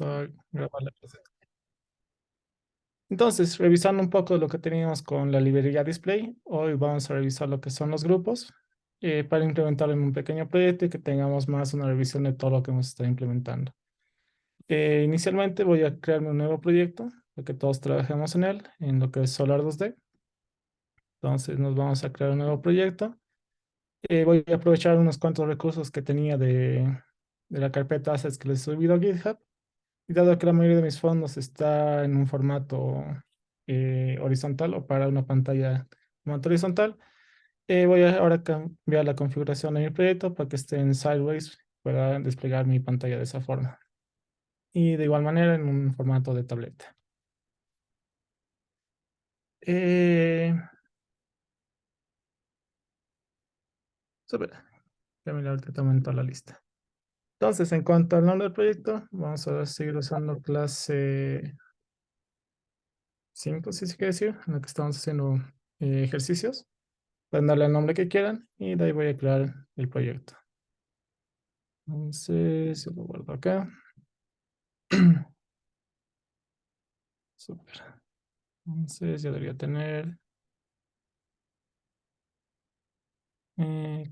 a grabar la presentación. Entonces, revisando un poco lo que teníamos con la librería Display, hoy vamos a revisar lo que son los grupos para implementarlo en un pequeño proyecto y que tengamos más una revisión de todo lo que hemos estado implementando. Inicialmente voy a crearme un nuevo proyecto para que todos trabajemos en él, en lo que es Solar 2D. Entonces nos vamos a crear un nuevo proyecto. Voy a aprovechar unos cuantos recursos que tenía de la carpeta assets que les he subido a GitHub. Y dado que la mayoría de mis fondos está en un formato horizontal o para una pantalla formato horizontal, voy a ahora cambiar la configuración de mi proyecto para que esté en sideways para desplegar mi pantalla de esa forma. Y de igual manera en un formato de tableta. Eh, Súper. Camila, ahorita te aumento la lista. Entonces, en cuanto al nombre del proyecto, vamos a seguir usando clase 5 si se quiere decir, en la que estamos haciendo ejercicios. Pueden darle el nombre que quieran y de ahí voy a crear el proyecto. Entonces, yo lo guardo acá. Súper. Entonces, ya debería tener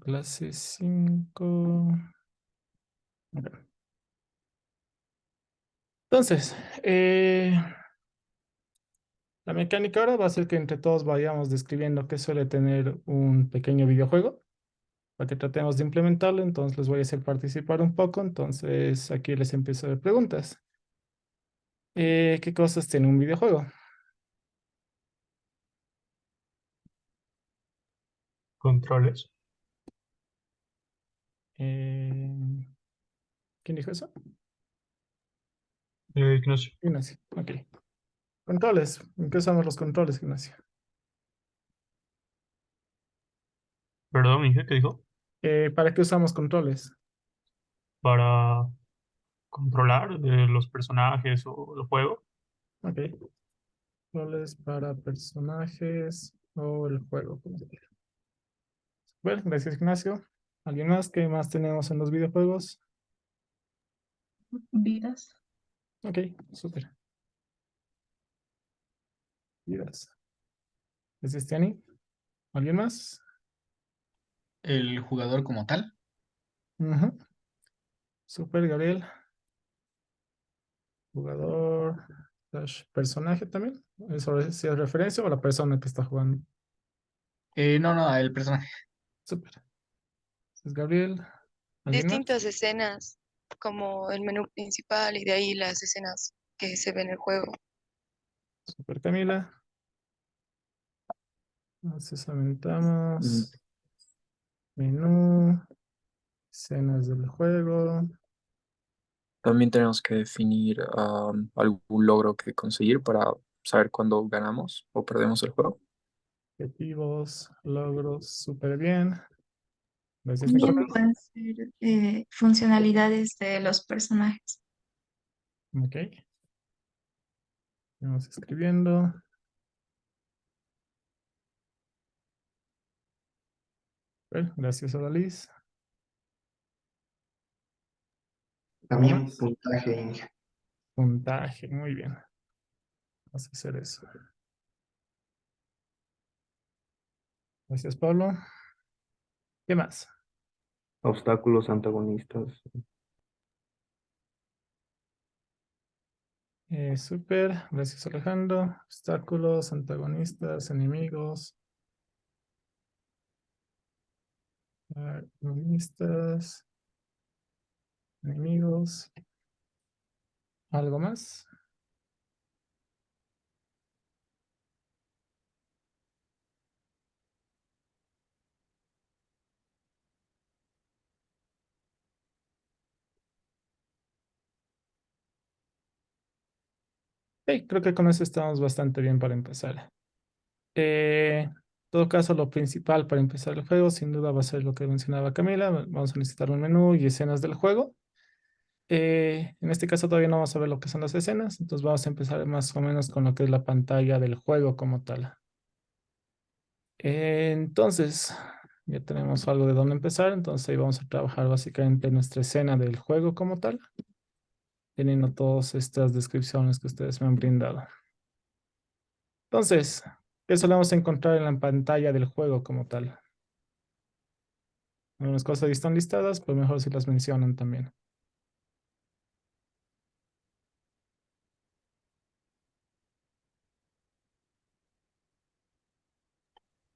clase 5. Ok. Entonces, la mecánica ahora va a ser que entre todos vayamos describiendo qué suele tener un pequeño videojuego para que tratemos de implementarlo. Entonces, les voy a hacer participar un poco. Entonces, aquí les empiezo a dar preguntas. ¿Qué cosas tiene un videojuego? Controles. Eh, ¿Quién dijo eso? Ignacio. Ignacio. Ok. Controles. ¿En qué usamos los controles, Ignacio? Perdón, mi hija, ¿qué dijo? ¿Para qué usamos controles? Para controlar los personajes o el juego. Ok. Controles para personajes o el juego, como se quiera. Bueno, gracias, Ignacio. ¿Alguien más? ¿Qué más tenemos en los videojuegos? Vidas. Ok, súper. Vidas. Gracias, Tiani. ¿Alguien más? El jugador como tal. Ujú. Súper, Gabriel. Jugador slash personaje también. ¿Eso es, si es referencia o la persona que está jugando? No, el personaje. Súper. Es Gabriel. ¿Alguien más? Distintas escenas, como el menú principal y de ahí las escenas que se ven en el juego. Súper, Camila. Entonces Mm, aumentamos. Menú. Escenas del juego. También tenemos que definir algún logro que conseguir para saber cuándo ganamos o perdemos el juego. Objetivos. Logros. Súper bien. Gracias, También Nicolás. pueden ser funcionalidades de los personajes. Ok. Vamos escribiendo. Bueno, gracias, Odalís. ¿Algo También más? puntaje. Puntaje. Muy bien. Vamos a hacer eso. Gracias, Pablo. ¿Qué más? Obstáculos antagonistas. Súper. Gracias, Alejandro. Obstáculos, antagonistas, enemigos. Antagonistas, enemigos. ¿Algo más? Creo que con eso estamos bastante bien para empezar. En todo caso, lo principal para empezar el juego, sin duda, va a ser lo que mencionaba Camila. Vamos a necesitar un menú y escenas del juego. En este caso todavía no vamos a ver lo que son las escenas, entonces vamos a empezar más o menos con lo que es la pantalla del juego como tal. Entonces, ya tenemos algo de dónde empezar, entonces ahí vamos a trabajar básicamente nuestra escena del juego como tal. teniendo todas estas descripciones que ustedes me han brindado. Entonces, ¿qué solemos encontrar en la pantalla del juego como tal? Algunas cosas están listadas, pues mejor si las mencionan también.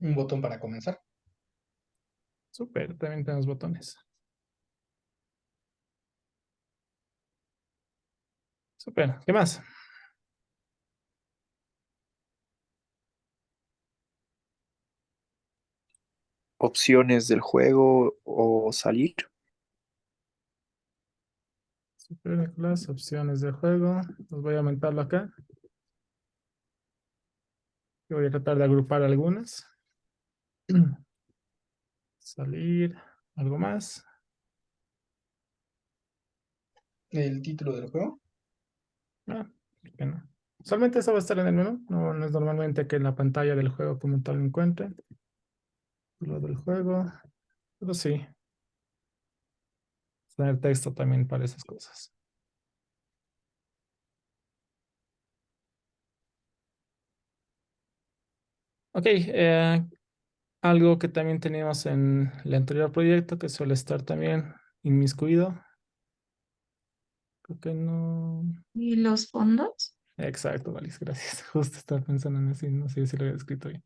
Un botón para comenzar. Súper, también tenemos botones. Súper, ¿qué más? Opciones del juego o salir. Súper, Nicolás, opciones de juego. Los voy a aumentarlo acá. Yo voy a tratar de agrupar algunas. Salir, algo más. El título del juego. Ah, ¿por qué no? Solamente eso va a estar en el menú. No, no es normalmente que en la pantalla del juego como tal lo encuentre. Lo del juego. Pero sí, tener texto también para esas cosas. Ok, algo que también teníamos en el anterior proyecto que suele estar también inmiscuido. Creo que no. ¿Y los fondos? Exacto, Valis, gracias. Justo estaba pensando en eso y no sé si lo había escrito bien.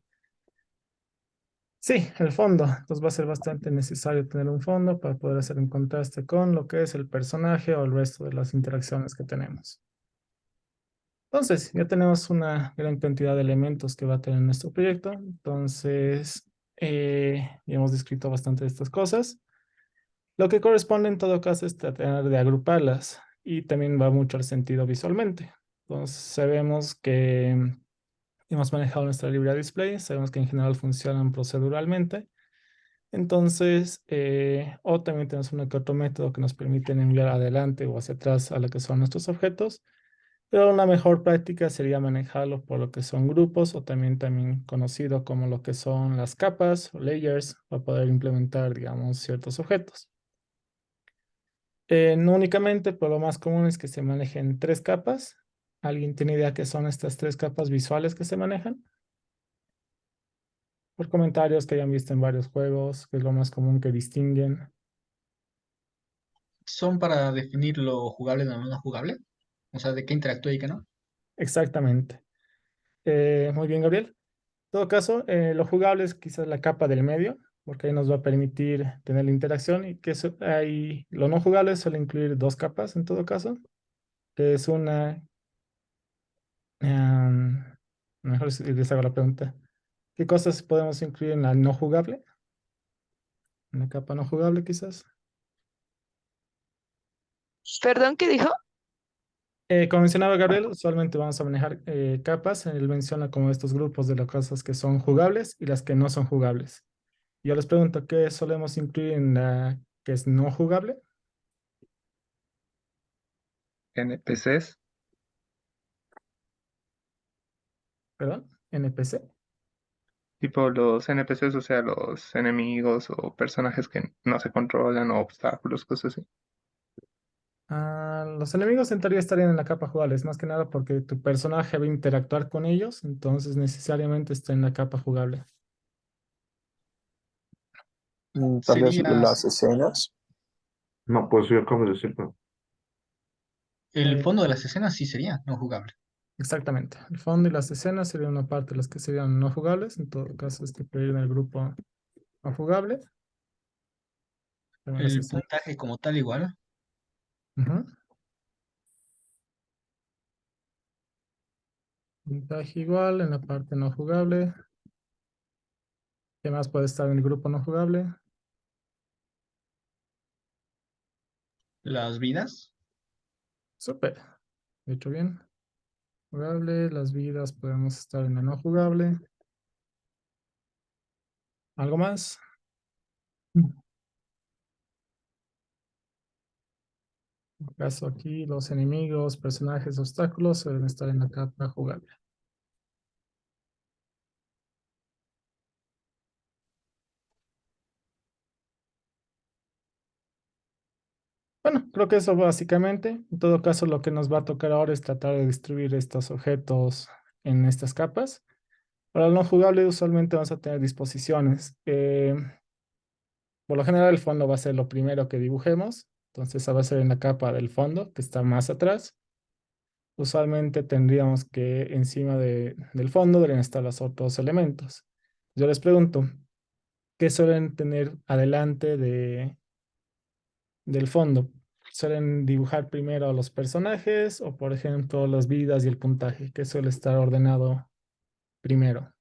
Sí, el fondo. Entonces va a ser bastante necesario tener un fondo para poder hacer un contraste con lo que es el personaje o el resto de las interacciones que tenemos. Entonces, ya tenemos una gran cantidad de elementos que va a tener nuestro proyecto. Entonces, ya hemos descrito bastante de estas cosas. Lo que corresponde en todo caso es tratar de agruparlas y también va mucho al sentido visualmente. Entonces, sabemos que hemos manejado nuestra librería display, sabemos que en general funcionan proceduralmente. Entonces, o también tenemos un que otro método que nos permite enviar adelante o hacia atrás a lo que son nuestros objetos, pero una mejor práctica sería manejarlo por lo que son grupos o también conocido como lo que son las capas o layers para poder implementar, digamos, ciertos objetos. No únicamente, pero lo más común es que se manejen tres capas. ¿Alguien tiene idea qué son estas tres capas visuales que se manejan? Por comentarios que hayan visto en varios juegos, que es lo más común que distinguen. Son para definir lo jugable de lo no jugable. O sea, de qué interactúa y qué no. Exactamente. Muy bien, Gabriel. En todo caso, lo jugable es quizás la capa del medio, porque ahí nos va a permitir tener la interacción y que ahí, lo no jugable suele incluir dos capas en todo caso, que es una, em, mejor si les hago la pregunta, ¿qué cosas podemos incluir en la no jugable? En la capa no jugable quizás. Perdón, ¿qué dijo? Como mencionaba Gabriel, usualmente vamos a manejar capas. Él menciona como estos grupos de las cosas que son jugables y las que no son jugables. Yo les pregunto, ¿qué solemos incluir en la que es no jugable? NPCs. Perdón, NPC. Tipo los NPCs, o sea, los enemigos o personajes que no se controlan o obstáculos, cosas así. Ah, los enemigos en teoría estarían en la capa jugable, es más que nada porque tu personaje va a interactuar con ellos, entonces necesariamente está en la capa jugable. Tal vez Sería las escenas. No, pues yo acabo de decirlo. el Eh, fondo de las escenas, sí sería no jugable. exactamente. El fondo y las escenas serían una parte de las que serían no jugables, en todo caso este puede ir en el grupo no jugable. Pero las El escenas. puntaje como tal igual. Ujú. Puntaje igual en la parte no jugable. ¿Qué más puede estar en el grupo no jugable? Las vidas. Súper. De hecho, bien. Jugable, las vidas podemos estar en la no jugable. ¿Algo más? En caso aquí, los enemigos, personajes, obstáculos deben estar en la capa jugable. Bueno, creo que eso básicamente. En todo caso, lo que nos va a tocar ahora es tratar de distribuir estos objetos en estas capas. Para el no jugable, usualmente vamos a tener disposiciones. Por lo general, el fondo va a ser lo primero que dibujemos. Entonces, esa va a ser en la capa del fondo, que está más atrás. Usualmente tendríamos que encima del fondo deberían estar los otros elementos. Yo les pregunto, ¿qué suelen tener adelante del fondo? ¿Suelen dibujar primero a los personajes o, por ejemplo, las vidas y el puntaje? ¿Qué suele estar ordenado primero?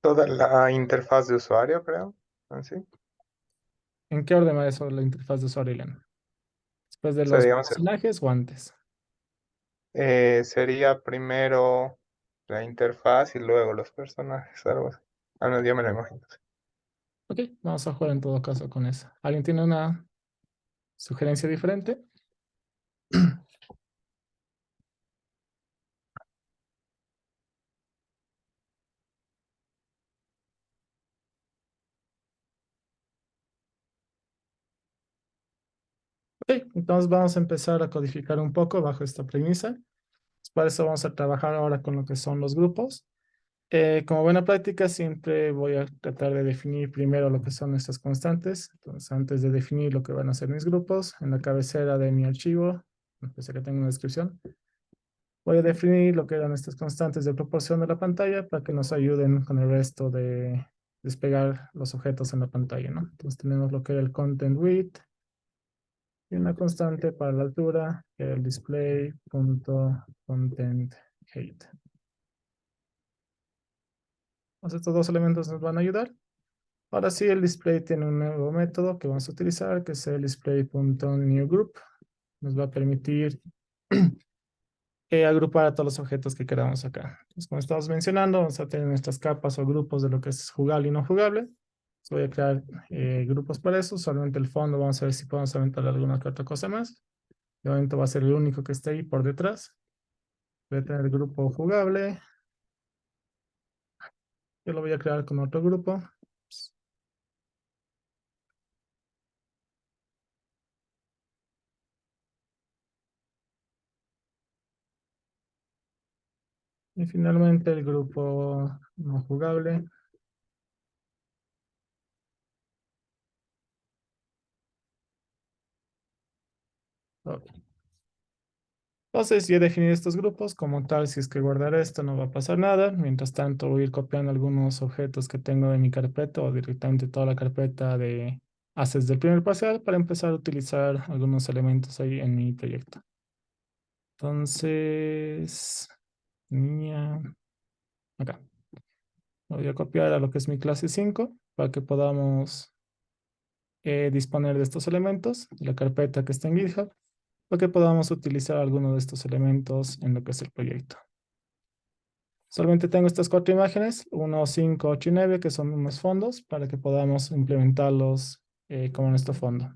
Toda la interfaz de usuario, creo. Así. O ¿En qué orden va eso la interfaz de usuario, Elena? ¿Después de sea, los digamos, personajes o antes? sería primero la interfaz y luego los personajes, algo así. Al menos yo me lo imagino. Ok, vamos a jugar en todo caso con eso. ¿Alguien tiene una sugerencia diferente? Ok, entonces vamos a empezar a codificar un poco bajo esta premisa. Para eso vamos a trabajar ahora con lo que son los grupos. Como buena práctica, siempre voy a tratar de definir primero lo que son estas constantes. Entonces, antes de definir lo que van a ser mis grupos, en la cabecera de mi archivo, pese a que tengo una descripción, voy a definir lo que eran estas constantes de proporción de la pantalla para que nos ayuden con el resto de despegar los objetos en la pantalla, ¿no? Entonces tenemos lo que era el content width y una constante para la altura, que era el display.content height. Entonces estos dos elementos nos van a ayudar. Ahora sí, el display tiene un nuevo método que vamos a utilizar, que es el display.newGroup. Nos va a permitir agrupar a todos los objetos que queramos acá. Entonces, como estamos mencionando, vamos a tener nuestras capas o grupos de lo que es jugable y no jugable. Entonces, voy a crear grupos para eso. Solamente el fondo, vamos a ver si podemos aventar alguna que otra cosa más. De momento va a ser el único que esté ahí por detrás. Voy a tener el grupo jugable. Yo lo voy a crear con otro grupo. Y finalmente el grupo no jugable. Ok. Entonces, ya definí estos grupos como tal. Si es que guardar esto, no va a pasar nada. Mientras tanto, voy a ir copiando algunos objetos que tengo de mi carpeta o directamente toda la carpeta de assets del primer parcial para empezar a utilizar algunos elementos ahí en mi proyecto. Entonces, niña, acá. Lo voy a copiar a lo que es mi clase 5 para que podamos disponer de estos elementos, de la carpeta que está en GitHub, para que podamos utilizar alguno de estos elementos en lo que es el proyecto. Solamente tengo estas 4 imágenes, 1, 5, 8 y 9, que son unos fondos para que podamos implementarlos como nuestro fondo.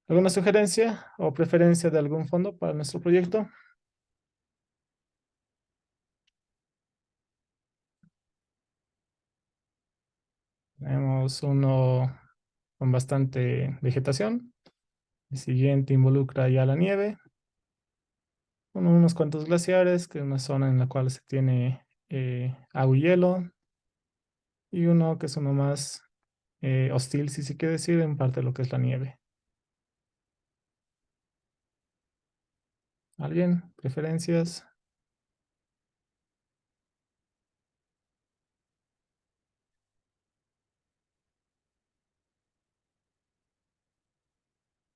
¿Alguna sugerencia o preferencia de algún fondo para nuestro proyecto? Tenemos uno con bastante vegetación. El siguiente involucra ya la nieve. Unos cuantos glaciares, que es una zona en la cual se tiene agua y hielo. Y uno que es uno más hostil, si se quiere decir, en parte de lo que es la nieve. ¿Alguien? ¿Preferencias?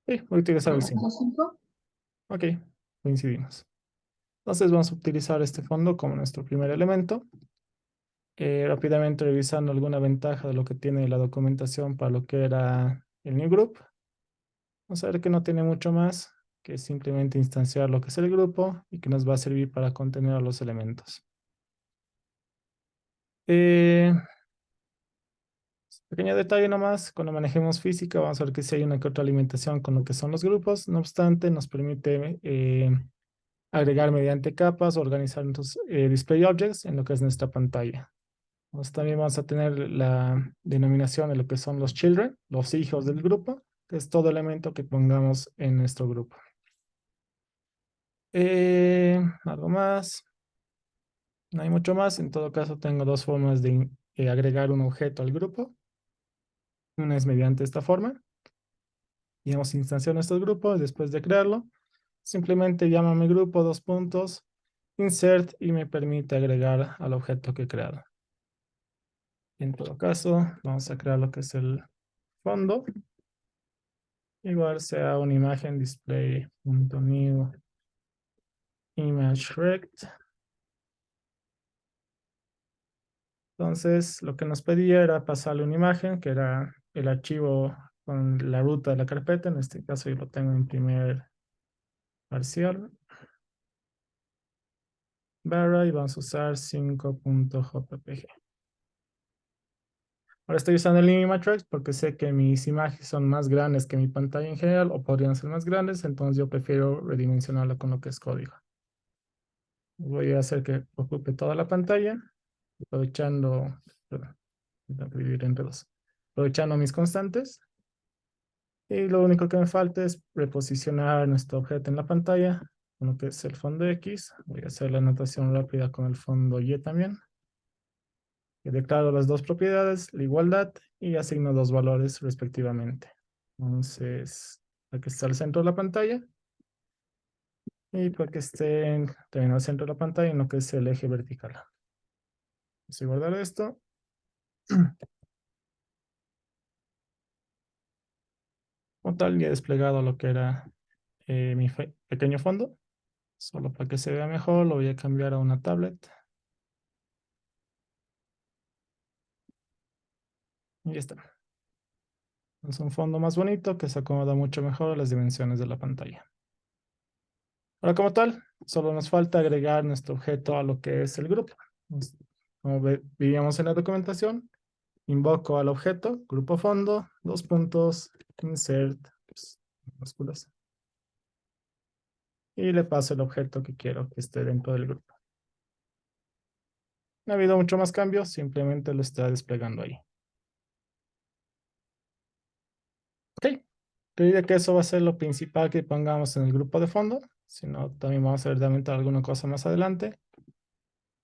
Sí, voy a utilizar el 5. Ok, coincidimos. Entonces vamos a utilizar este fondo como nuestro primer elemento. Rápidamente revisando alguna ventaja de lo que tiene la documentación para lo que era el new group. Vamos a ver que no tiene mucho más que simplemente instanciar lo que es el grupo y que nos va a servir para contener a los elementos. Pequeño detalle nomás, cuando manejemos física vamos a ver que si hay una que otra alimentación con lo que son los grupos. No obstante, nos permite agregar mediante capas, organizar nuestros display objects en lo que es nuestra pantalla. Entonces, también vamos a tener la denominación de lo que son los children, los hijos del grupo, que es todo elemento que pongamos en nuestro grupo. Algo más. No hay mucho más. En todo caso, tengo dos formas de agregar un objeto al grupo. Una es mediante esta forma. Y hemos instanciado nuestro grupo. Después de crearlo, simplemente llamo a mi grupo, dos puntos, insert, y me permite agregar al objeto que he creado. En todo caso, vamos a crear lo que es el fondo. Igual sea una imagen display.new image rect. Entonces, lo que nos pedía era pasarle una imagen, que era el archivo con la ruta de la carpeta. En este caso yo lo tengo en primer parcial. Barra, y vamos a usar 5.jpg. Ahora estoy usando el Imatrix porque sé que mis imágenes son más grandes que mi pantalla en general, o podrían ser más grandes, entonces yo prefiero redimensionarla con lo que es código. Voy a hacer que ocupe toda la pantalla, aprovechando, perdón, tengo que dividir entre dos, aprovechando mis constantes. Y lo único que me falta es reposicionar nuestro objeto en la pantalla, con lo que es el fondo X. Voy a hacer la anotación rápida con el fondo Y también. Y declaro las dos propiedades, la igualdad, y asigno dos valores respectivamente. Entonces, para que esté al centro de la pantalla, y para que esté también al centro de la pantalla en lo que es el eje vertical. Vamos a guardar esto. Como tal, ya he desplegado lo que era mi pequeño fondo. Solo para que se vea mejor, lo voy a cambiar a una tablet. Y ya está. Es un fondo más bonito que se acomoda mucho mejor a las dimensiones de la pantalla. Ahora, como tal, solo nos falta agregar nuestro objeto a lo que es el grupo. Como veíamos en la documentación, invoco al objeto, grupo fondo, dos puntos, insert, minúsculas, y le paso el objeto que quiero que esté dentro del grupo. No ha habido mucho más cambios, simplemente lo está desplegando ahí. Ok, te diría que eso va a ser lo principal que pongamos en el grupo de fondo, si no, también vamos a ver de aumentar alguna cosa más adelante.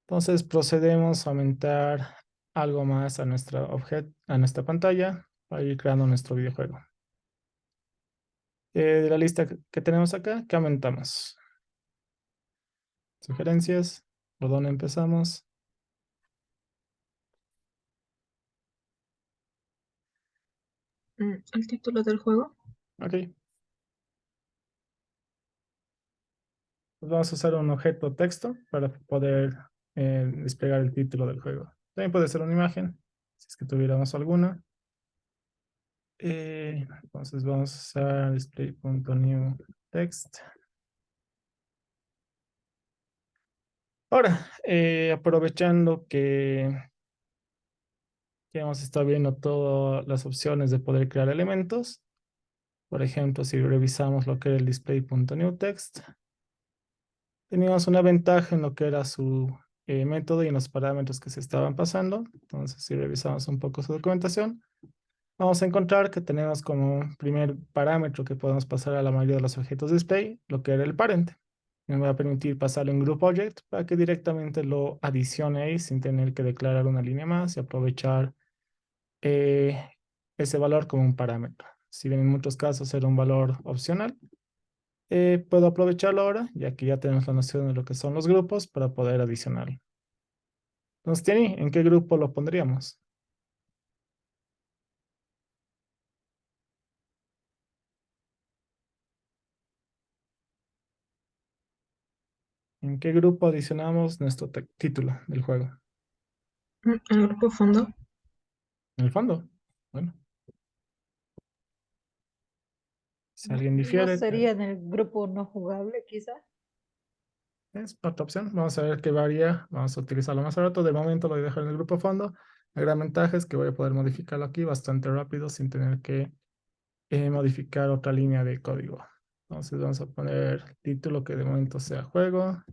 Entonces procedemos a aumentar algo más a nuestra pantalla para ir creando nuestro videojuego. De la lista que tenemos acá, ¿qué aumentamos? Sugerencias, ¿por dónde empezamos? El título del juego. Ok. Pues vamos a usar un objeto texto para poder desplegar el título del juego. También puede ser una imagen, si es que tuviéramos alguna. Entonces vamos a usar display.new text. Ahora, aprovechando que hemos estado viendo todas las opciones de poder crear elementos, por ejemplo, si revisamos lo que era el display.new text, teníamos una ventaja en lo que era su método y en los parámetros que se estaban pasando. Entonces, si revisamos un poco su documentación, vamos a encontrar que tenemos como primer parámetro que podemos pasar a la mayoría de los objetos display, lo que era el parent. Me va a permitir pasarle un group object para que directamente lo adicione ahí sin tener que declarar una línea más y aprovechar ese valor como un parámetro. Si bien en muchos casos era un valor opcional, puedo aprovecharlo ahora, ya que ya tenemos la noción de lo que son los grupos para poder adicionar. Entonces, Tieni, ¿en qué grupo lo pondríamos? ¿En qué grupo adicionamos nuestro título del juego? El grupo fondo. En el fondo. Bueno, si alguien ¿No difiere, sería en el grupo no jugable, quizás? es otra opción. Vamos a ver qué varía. Vamos a utilizarlo más rato. De momento lo voy a dejar en el grupo fondo. La gran ventaja es que voy a poder modificarlo aquí bastante rápido sin tener que modificar otra línea de código. Entonces vamos a poner título que de momento sea juego.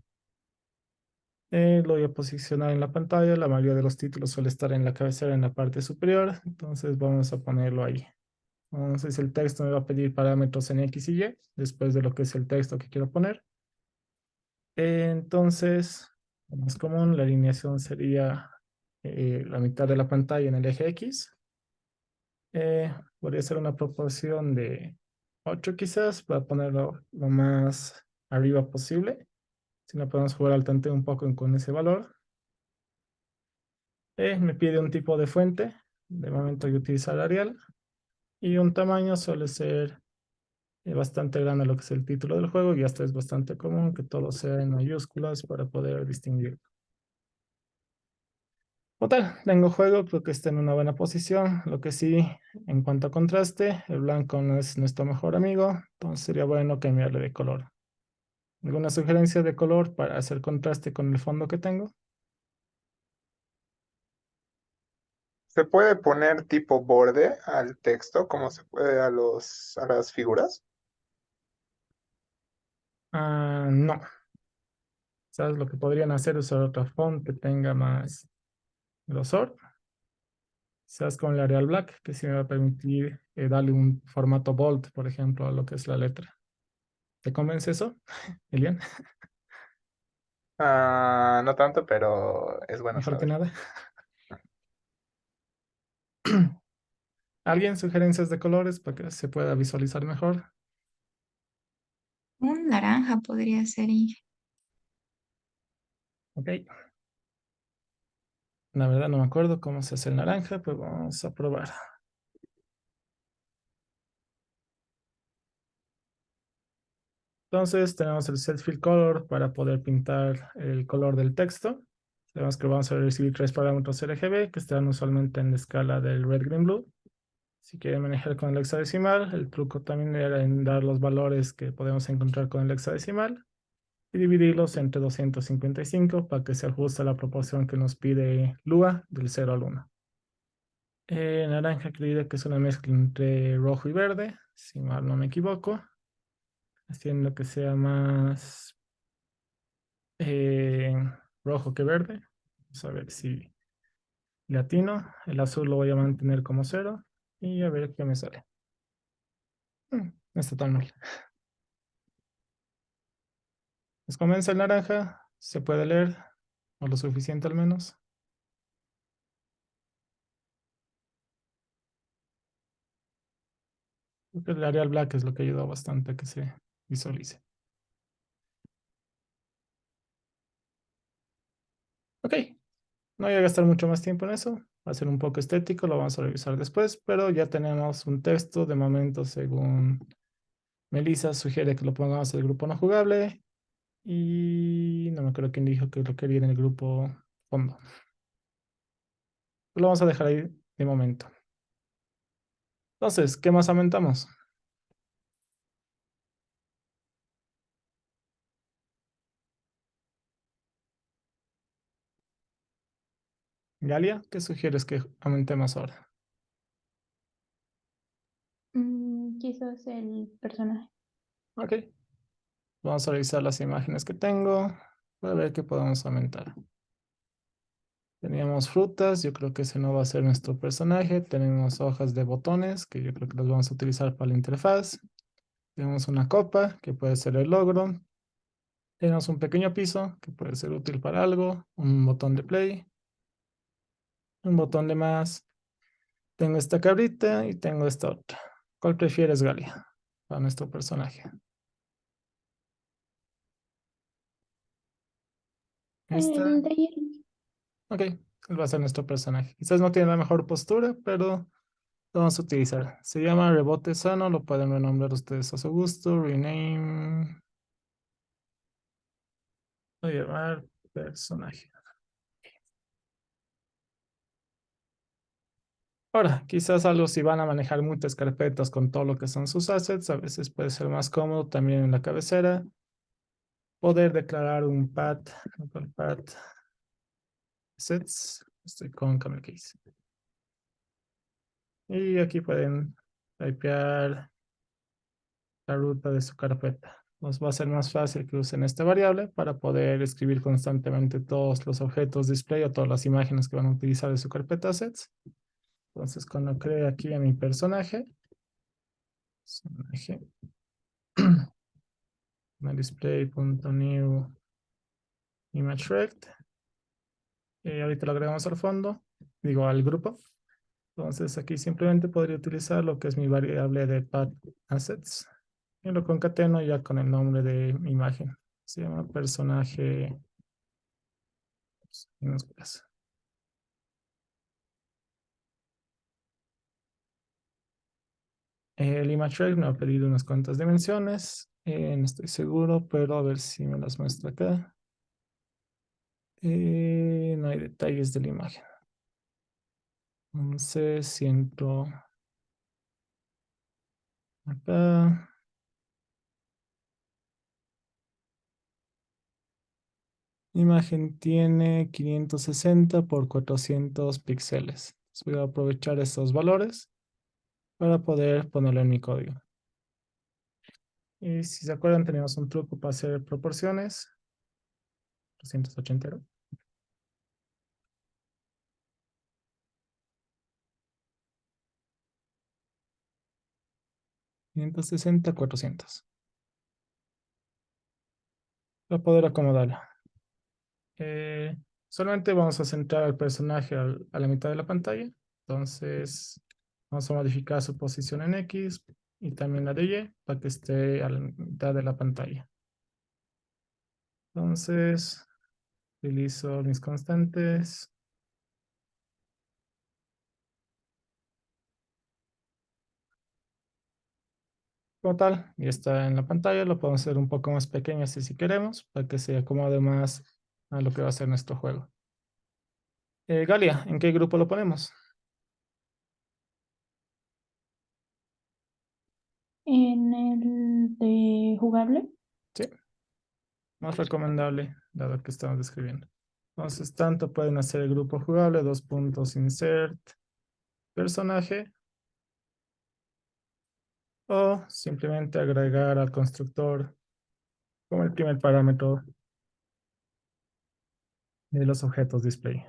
Lo voy a posicionar en la pantalla. La mayoría de los títulos suele estar en la cabecera en la parte superior. Entonces vamos a ponerlo ahí. Entonces el texto me va a pedir parámetros en X y Y, después de lo que es el texto que quiero poner. Entonces, lo más común, la alineación sería la mitad de la pantalla en el eje X. Podría ser una proporción de 8 quizás, para ponerlo lo más arriba posible. Si no podemos jugar al tanteo un poco con ese valor. Me pide un tipo de fuente. De momento yo utilizo Arial. Y un tamaño suele ser bastante grande lo que es el título del juego. Y hasta es bastante común que todo sea en mayúsculas para poder distinguir. Total, tengo juego, creo que está en una buena posición. Lo que sí, en cuanto a contraste, el blanco no es nuestro mejor amigo, entonces sería bueno cambiarle de color. ¿Alguna sugerencia de color para hacer contraste con el fondo que tengo? ¿Se puede poner tipo borde al texto como se puede a a las figuras? No. ¿Sabes lo que podrían hacer? Usar otra font que tenga más grosor. Quizás con el Arial Black, que sí me va a permitir darle un formato bold, por ejemplo, a lo que es la letra. ¿Te convence eso, Elian? Ah, no tanto, pero es bueno Mejor que saber. nada. ¿Alguien sugerencias de colores para que se pueda visualizar mejor? Un naranja podría ser. Ok. La verdad no me acuerdo cómo se hace el naranja, pero vamos a probar. Entonces tenemos el set fill color para poder pintar el color del texto. Sabemos que vamos a recibir 3 parámetros RGB que están usualmente en la escala del red, green, blue. Si quieren manejar con el hexadecimal, el truco también era en dar los valores que podemos encontrar con el hexadecimal y dividirlos entre 255 para que se ajuste a la proporción que nos pide Lua del 0 al 1. Naranja creída que es una mezcla entre rojo y verde, si mal no me equivoco, haciendo que sea más eh, rojo que verde. Vamos a ver si latino. El azul lo voy a mantener como 0 y a ver qué me sale. No está tan mal. ¿Les convence el naranja? ¿Se puede leer? ¿O lo suficiente al menos? Creo que el Arial Black es lo que ayuda bastante a que se visualice. Ok, no voy a gastar mucho más tiempo en eso. Va a ser un poco estético, lo vamos a revisar después, pero ya tenemos un texto de momento según Melissa sugiere que lo pongamos en el grupo no jugable y no me acuerdo quién dijo que lo quería en el grupo fondo. Lo vamos a dejar ahí de momento. Entonces, ¿qué más aumentamos? Galia, ¿qué sugieres que aumentemos ahora? Quizás el personaje. Ok, vamos a revisar las imágenes que tengo para ver qué podemos aumentar. Teníamos frutas, yo creo que ese no va a ser nuestro personaje. Tenemos hojas de botones, que yo creo que los vamos a utilizar para la interfaz. Tenemos una copa, que puede ser el logro. Tenemos un pequeño piso, que puede ser útil para algo. Un botón de play. Un botón de más. Tengo esta cabrita y tengo esta otra. ¿Cuál prefieres, Galia, para nuestro personaje? Esta. El de hielo. Ok, él va a ser nuestro personaje. Quizás no tiene la mejor postura, pero lo vamos a utilizar. Se llama rebote sano, lo pueden renombrar ustedes a su gusto. Rename. Voy a llamar personaje. Ahora, quizás algo si van a manejar muchas carpetas con todo lo que son sus assets, a veces puede ser más cómodo también en la cabecera poder declarar un path assets. Estoy con camel case. Y aquí pueden typear la ruta de su carpeta. Nos va a ser más fácil que usen esta variable para poder escribir constantemente todos los objetos display o todas las imágenes que van a utilizar de su carpeta assets. Entonces, cuando cree aquí a mi personaje, display.new image rect. Ahorita lo agregamos al fondo, digo al grupo. Entonces aquí simplemente podría utilizar lo que es mi variable de path assets y lo concateno ya con el nombre de mi imagen. Se llama personaje minúsculas. El image rect me ha pedido unas cuantas dimensiones. No estoy seguro, pero a ver si me las muestra acá. No hay detalles de la imagen. Entonces siento acá. Imagen tiene 560 por 400 píxeles. Entonces voy a aprovechar estos valores para poder ponerlo en mi código. Y si se acuerdan, teníamos un truco para hacer proporciones. 380. 560, 400. Para poder acomodarlo. Solamente vamos a centrar al personaje a la mitad de la pantalla. Entonces, vamos a modificar su posición en X y también la de Y para que esté a la mitad de la pantalla. Entonces, utilizo mis constantes. Como tal, ya está en la pantalla. Lo podemos hacer un poco más pequeño si queremos, para que se acomode más a lo que va a ser nuestro juego. Galia, ¿en qué grupo lo ponemos? En el de jugable. Sí, más recomendable, dado que estamos describiendo. Entonces, tanto pueden hacer el grupo jugable, dos puntos insert, personaje, o simplemente agregar al constructor como el primer parámetro de los objetos display.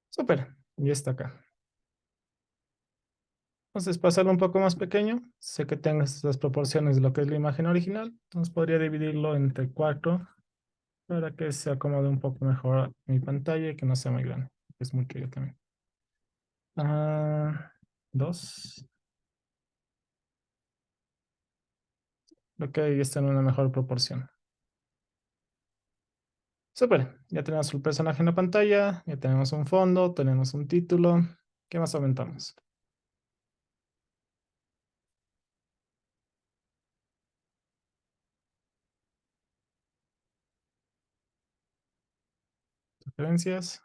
Súper, y está acá. Entonces, para hacerlo un poco más pequeño, sé que tengo estas proporciones de lo que es la imagen original, entonces podría dividirlo entre 4 para que se acomode un poco mejor mi pantalla y que no sea muy grande. Es mucho yo también. 2. Ok, ya está en una mejor proporción. Súper, ya tenemos el personaje en la pantalla, ya tenemos un fondo, tenemos un título. ¿Qué más aumentamos? Preferencias.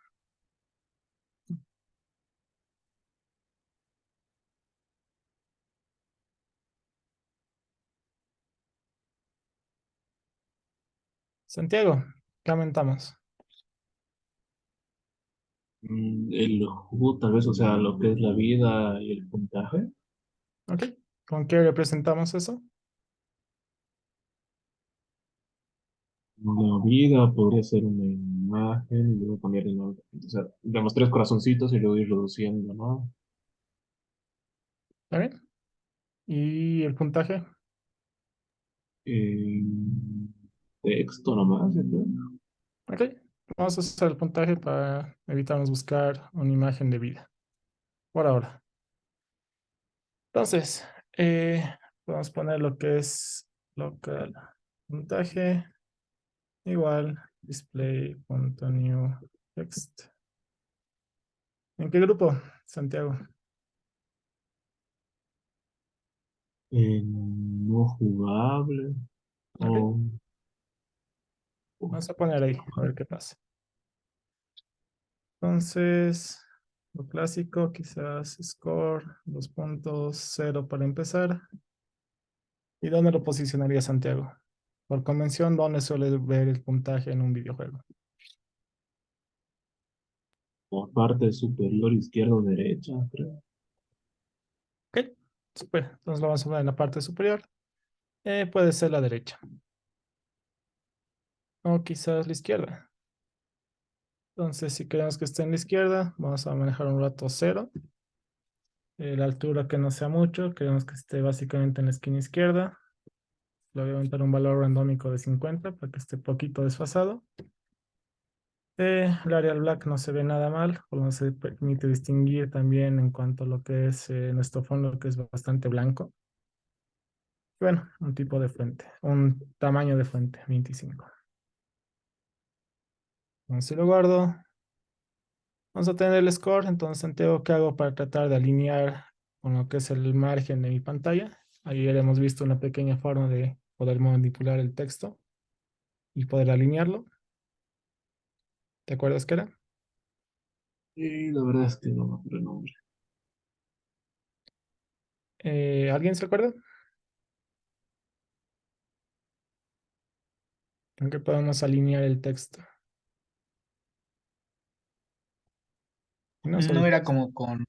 Santiago, ¿qué aumentamos? El jugo, tal vez, o sea, lo que es la vida y el puntaje. Ok, ¿con qué representamos eso? La vida podría ser una imagen y luego cambiar de nombre. O sea, digamos tres corazoncitos y luego ir reduciendo, ¿no? ¿Está bien? ¿Y el puntaje? Eh, Texto nomás, yo creo. Ok, vamos a usar el puntaje para evitarnos buscar una imagen de vida. Por ahora. Entonces, vamos a poner lo que es local puntaje igual display.new text. ¿En qué grupo, Santiago? No jugable. Ok, O, vamos a poner ahí, a ver qué pasa. Entonces, lo clásico, quizás score 2.0 para empezar. ¿Y dónde lo posicionaría Santiago? Por convención, ¿dónde suele ver el puntaje en un videojuego? o parte superior izquierda o derecha, creo. Ok, Super. Entonces lo vamos a poner en la parte superior. Puede ser la derecha. O quizás la izquierda. Entonces, si queremos que esté en la izquierda, vamos a manejar un rato 0. La altura que no sea mucho, queremos que esté básicamente en la esquina izquierda. Le voy a aumentar un valor randómico de 50 para que esté poquito desfasado. El Arial Black no se ve nada mal, por lo menos se permite distinguir también en cuanto a lo que es nuestro fondo, que es bastante blanco. Bueno, un tipo de fuente, un tamaño de fuente, 25. Entonces lo guardo. Vamos a tener el score, entonces Santiago, ¿qué hago para tratar de alinear con lo que es el margen de mi pantalla? Ayer hemos visto una pequeña forma de poder manipular el texto y poder alinearlo. ¿Te acuerdas qué era? Y la verdad es que no me acuerdo el nombre. ¿Alguien se acuerda? ¿En qué podemos alinear el texto? No solo ¿No el era texto. como con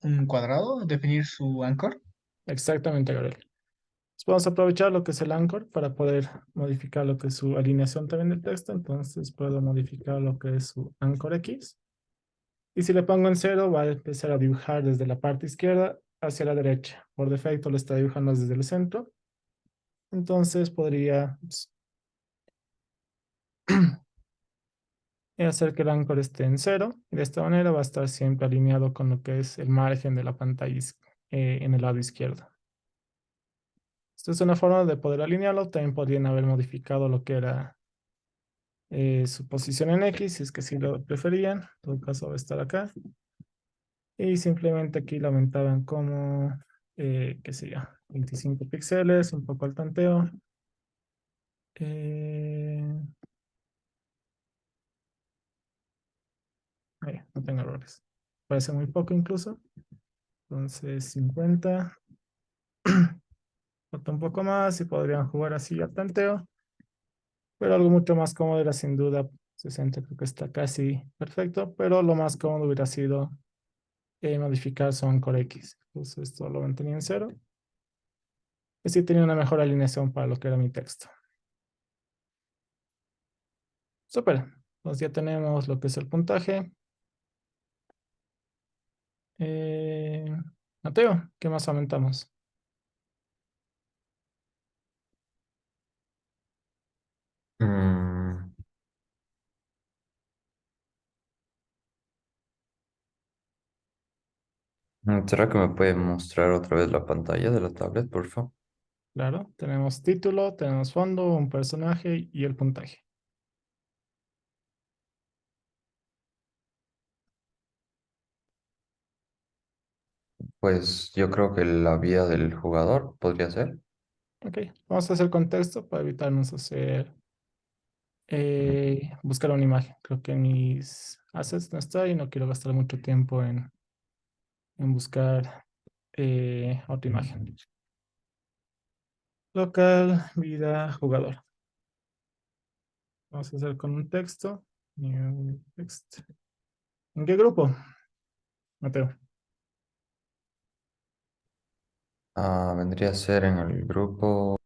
un cuadrado definir su anchor? Exactamente, Gabriel. Entonces vamos a aprovechar lo que es el anchor para poder modificar lo que es su alineación también del texto. Entonces puedo modificar lo que es su anchor X. Y si le pongo en 0, va a empezar a dibujar desde la parte izquierda hacia la derecha. Por defecto lo está dibujando desde el centro. Entonces podría hacer que el anchor esté en 0. Y de esta manera va a estar siempre alineado con lo que es el margen de la pantalla en el lado izquierdo. Esta es una forma de poder alinearlo. También podrían haber modificado lo que era su posición en X, si es que sí lo preferían. En todo caso va a estar acá. Y simplemente aquí lo aumentaban como, qué sé yo, 25 píxeles, un poco al tanteo. No tengo errores. Parece muy poco incluso. Entonces 50. Falta un poco más y podrían jugar así al tanteo. Pero algo mucho más cómodo era sin duda 60, creo que está casi perfecto. Pero lo más cómodo hubiera sido modificar su Anchor X. Entonces esto lo mantenía en 0. Y sí tenía una mejor alineación para lo que era mi texto. Súper. Entonces ya tenemos lo que es el puntaje. Eh, Mateo, ¿qué más aumentamos? Mm, ¿Será que me puede mostrar otra vez la pantalla de la tablet, por favor? Claro, tenemos título, tenemos fondo, un personaje y el puntaje. Pues yo creo que la vida del jugador podría ser. Ok, vamos a hacer contexto para evitarnos hacer buscar una imagen. Creo que en mis assets no está y no quiero gastar mucho tiempo en buscar otra imagen. Local, vida, jugador. Vamos a hacer con un texto. New text. ¿En qué grupo, Mateo? Vendría a ser en el grupo.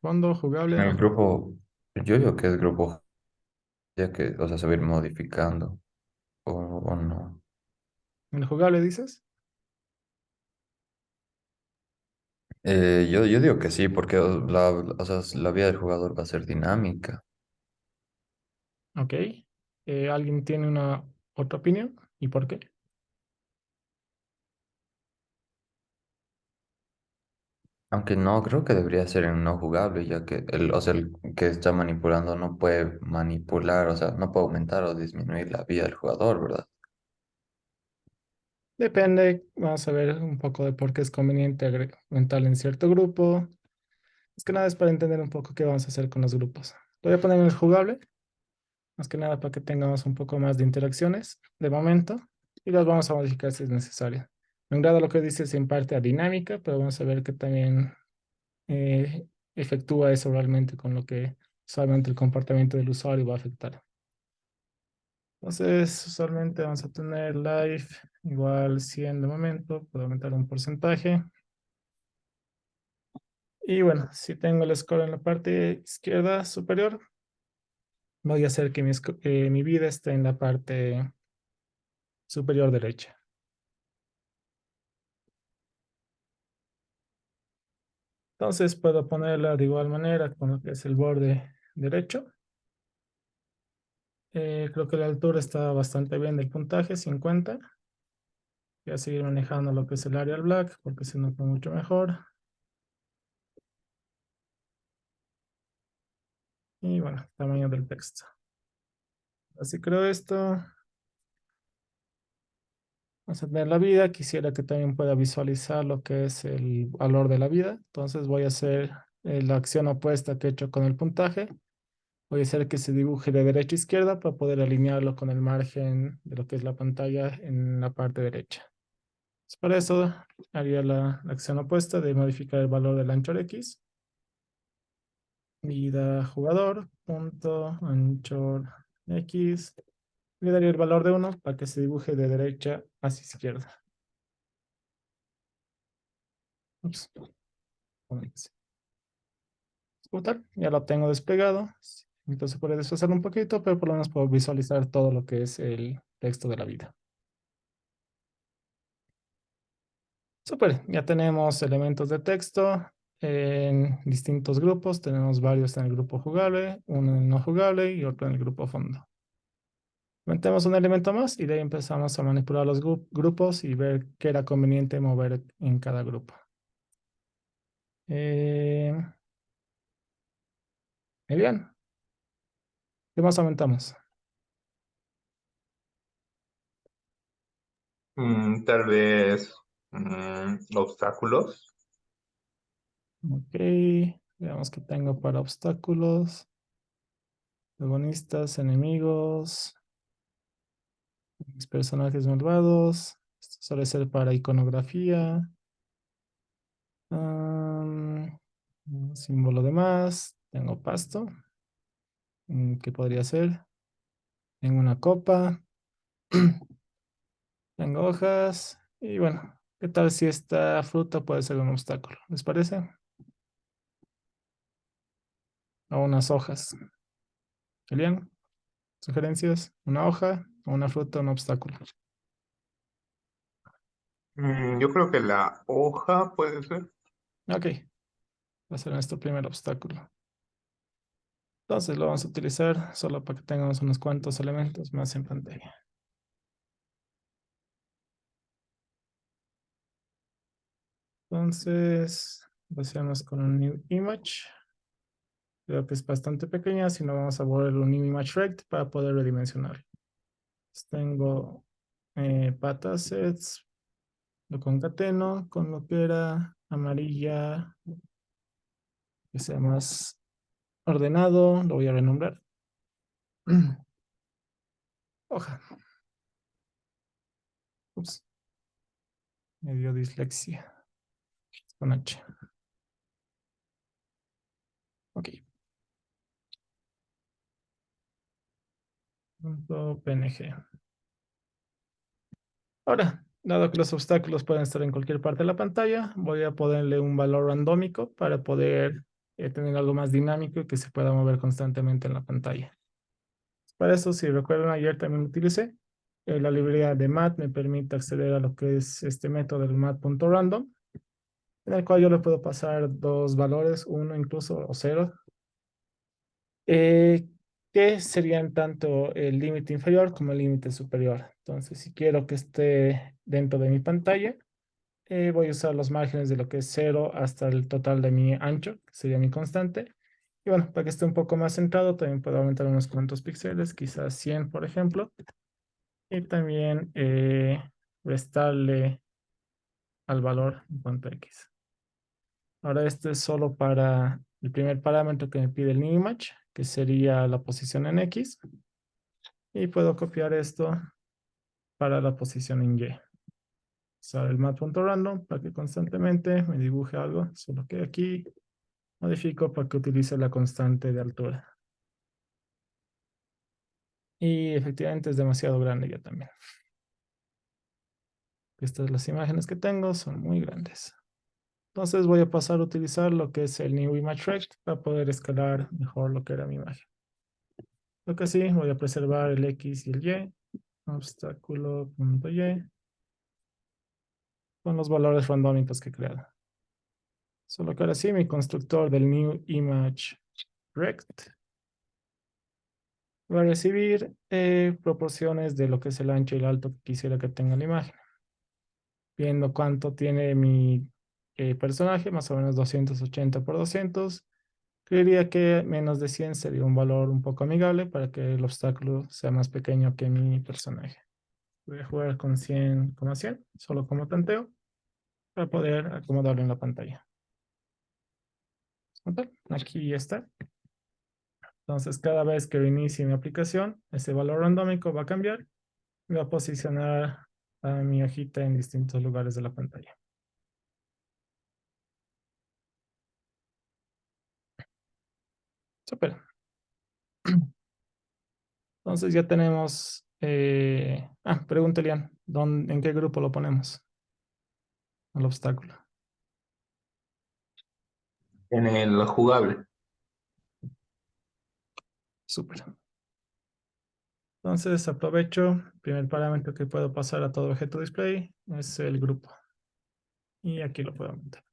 Fondo, jugable, En el ¿no? grupo. Yo digo que es grupo. Ya que, o sea, se va a ir modificando. O no. ¿En el jugable dices? Yo digo que sí, porque o sea, la vida del jugador va a ser dinámica. Ok. ¿Alguien tiene una otra opinión? ¿Y por qué? Aunque no, creo que debería ser en no jugable, ya que o sea, el que está manipulando no puede manipular, o sea, no puede aumentar o disminuir la vida del jugador, ¿verdad? Depende, vamos a ver un poco de por qué es conveniente aumentarlo en cierto grupo. Es que nada es para entender un poco qué vamos a hacer con los grupos. Lo voy a poner en el jugable, más que nada para que tengamos un poco más de interacciones de momento y las vamos a modificar si es necesario. Me agrada lo que dices en parte a dinámica, pero vamos a ver que también eh, efectúa eso realmente con lo que solamente el comportamiento del usuario va a afectar. Entonces, usualmente vamos a tener life igual 100 de momento, puedo aumentar un porcentaje. Y bueno, si tengo el score en la parte izquierda superior, voy a hacer que mi vida esté en la parte superior derecha. Entonces puedo ponerla de igual manera con lo que es el borde derecho. Creo que la altura está bastante bien del puntaje, 50. Voy a seguir manejando lo que es el Arial Black porque se nota mucho mejor. Y bueno, tamaño del texto. Así creo esto. Vamos a tener la vida. Quisiera que también pueda visualizar lo que es el valor de la vida. Entonces voy a hacer la acción opuesta que he hecho con el puntaje. Voy a hacer que se dibuje de derecha a izquierda para poder alinearlo con el margen de lo que es la pantalla en la parte derecha. Para eso haría la acción opuesta de modificar el valor del anchor X. Vida jugador, punto, anchor X. Le daría el valor de 1 para que se dibuje de derecha hacia izquierda. Ups. Ejecutar, ya lo tengo desplegado. Entonces puede desfasar un poquito, pero por lo menos puedo visualizar todo lo que es el texto de la vida. Súper, ya tenemos elementos de texto en distintos grupos. Tenemos varios en el grupo jugable, uno en el no jugable y otro en el grupo fondo. Metemos un elemento más y de ahí empezamos a manipular los grupos y ver qué era conveniente mover en cada grupo. Muy bien. ¿Qué más aumentamos? Tal vez obstáculos. Ok, veamos qué tengo para obstáculos. Protagonistas, enemigos, mis personajes malvados. Esto suele ser para iconografía. Un símbolo de más. Tengo pasto. ¿Qué podría ser? Tengo una copa. Tengo hojas. Y bueno, ¿qué tal si esta fruta puede ser un obstáculo? ¿Les parece? O unas hojas. ¿Querían sugerencias? ¿Una hoja o una fruta, un obstáculo? Yo creo que la hoja puede ser. Ok, va a ser nuestro primer obstáculo. Entonces lo vamos a utilizar solo para que tengamos unos cuantos elementos más en pantalla. Entonces, vaciamos con un new image. Creo que es bastante pequeña, si no vamos a volver un new image rect para poder redimensionar. Tengo patasets, lo concateno con lo que era amarilla, que sea más ordenado, lo voy a renombrar. Hoja. Ups. Me dio dislexia. Con H. Ok. .png. Ahora, dado que los obstáculos pueden estar en cualquier parte de la pantalla, voy a ponerle un valor randómico para poder tener algo más dinámico y que se pueda mover constantemente en la pantalla. Para eso, si recuerdan, ayer también utilicé la librería de mat, me permite acceder a lo que es este método del mat.random, en el cual yo le puedo pasar dos valores, uno incluso o cero, que serían tanto el límite inferior como el límite superior. Entonces, si quiero que esté dentro de mi pantalla, voy a usar los márgenes de lo que es 0 hasta el total de mi ancho, que sería mi constante. Y bueno, para que esté un poco más centrado, también puedo aumentar unos cuantos píxeles, quizás 100, por ejemplo. Y también restarle al valor en cuanto a X. Ahora este es solo para el primer parámetro que me pide el new image, que sería la posición en X. Y puedo copiar esto para la posición en Y. Usar el mat.random para que constantemente me dibuje algo, solo que aquí modifico para que utilice la constante de altura. Y efectivamente es demasiado grande ya también. Estas las imágenes que tengo son muy grandes. Entonces voy a pasar a utilizar lo que es el New Image Rect para poder escalar mejor lo que era mi imagen. Lo que sí, voy a preservar el X y el Y, obstáculo.y, con los valores randómicos que he creado. Solo que ahora sí, mi constructor del New Image Rect va a recibir proporciones de lo que es el ancho y el alto que quisiera que tenga la imagen. Viendo cuánto tiene mi personaje, más o menos 280 por 200, creería que menos de 100 sería un valor un poco amigable para que el obstáculo sea más pequeño que mi personaje. Voy a jugar con 100,100, solo como tanteo, para poder acomodarlo en la pantalla. ¿Ok? Aquí ya está. Entonces, cada vez que reinicie mi aplicación, ese valor randómico va a cambiar y va a posicionar a mi hojita en distintos lugares de la pantalla. Súper. Entonces ya tenemos... pregunta Elian, ¿en qué grupo lo ponemos? Al obstáculo. En el jugable. Súper. Entonces aprovecho, primer parámetro que puedo pasar a todo objeto display es el grupo. Y aquí lo puedo montar.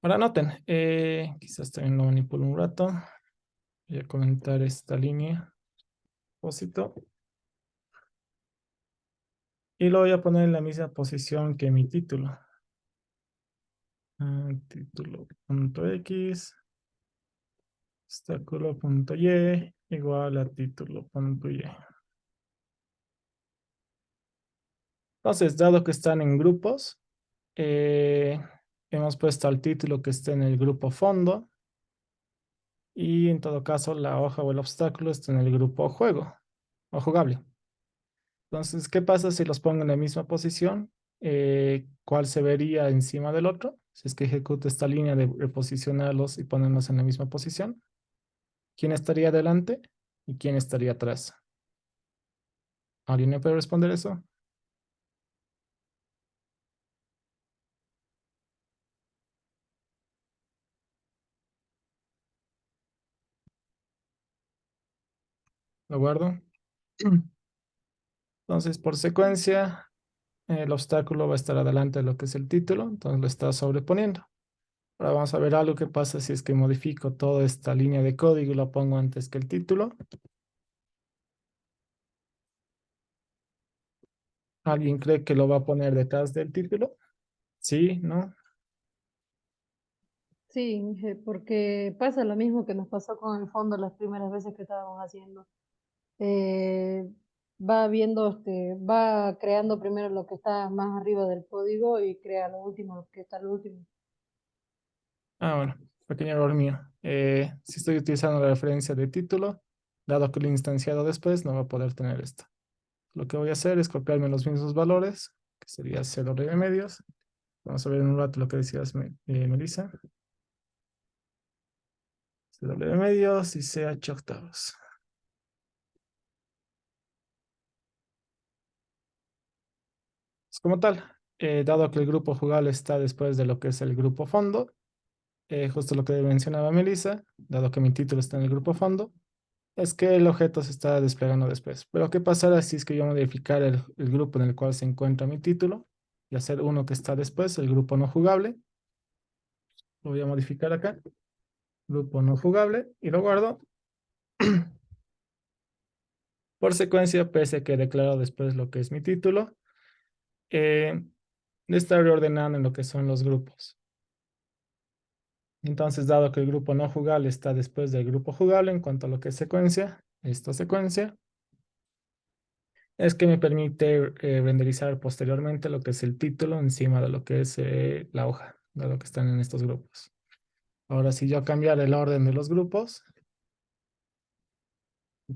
Ahora noten, quizás también lo manipulo un rato. Voy a comentar esta línea. Propósito. Y lo voy a poner en la misma posición que mi título. Título.x obstáculo.y igual a título.y. Entonces, dado que están en grupos, hemos puesto al título que esté en el grupo fondo y en todo caso la hoja o el obstáculo está en el grupo juego o jugable. Entonces, ¿qué pasa si los pongo en la misma posición? ¿Cuál se vería encima del otro? Si es que ejecuto esta línea de reposicionarlos y ponerlos en la misma posición. ¿Quién estaría delante y quién estaría atrás? ¿Alguien me puede responder eso? Lo guardo. Entonces, por secuencia, el obstáculo va a estar adelante de lo que es el título, entonces lo está sobreponiendo. Ahora vamos a ver algo que pasa si es que modifico toda esta línea de código y lo pongo antes que el título. ¿Alguien cree que lo va a poner detrás del título? ¿Sí? ¿No? Sí, porque pasa lo mismo que nos pasó con el fondo las primeras veces que estábamos haciendo. Eh, va viendo, va creando primero lo que está más arriba del código y crea lo último, lo que está al último. Bueno, pequeño error mío. Si estoy utilizando la referencia de título, dado que lo he instanciado después, no va a poder tener esto. Lo que voy a hacer es copiarme los mismos valores, que sería CW medios. Vamos a ver en un rato lo que decías, Melissa. CW medios y CH octavos. Pues como tal, dado que el grupo jugable está después de lo que es el grupo fondo, justo lo que mencionaba Melissa, dado que mi título está en el grupo fondo, es que el objeto se está desplegando después. Pero ¿qué pasará si es que yo modificar el grupo en el cual se encuentra mi título y hacer uno que está después, el grupo no jugable? Lo voy a modificar acá, grupo no jugable, y lo guardo. Por secuencia, pese a que declaro después lo que es mi título, de estar reordenando en lo que son los grupos. Entonces, dado que el grupo no jugable está después del grupo jugable en cuanto a lo que es secuencia, esta secuencia es que me permite renderizar posteriormente lo que es el título encima de lo que es la hoja, de lo que están en estos grupos. Ahora, si yo cambiar el orden de los grupos,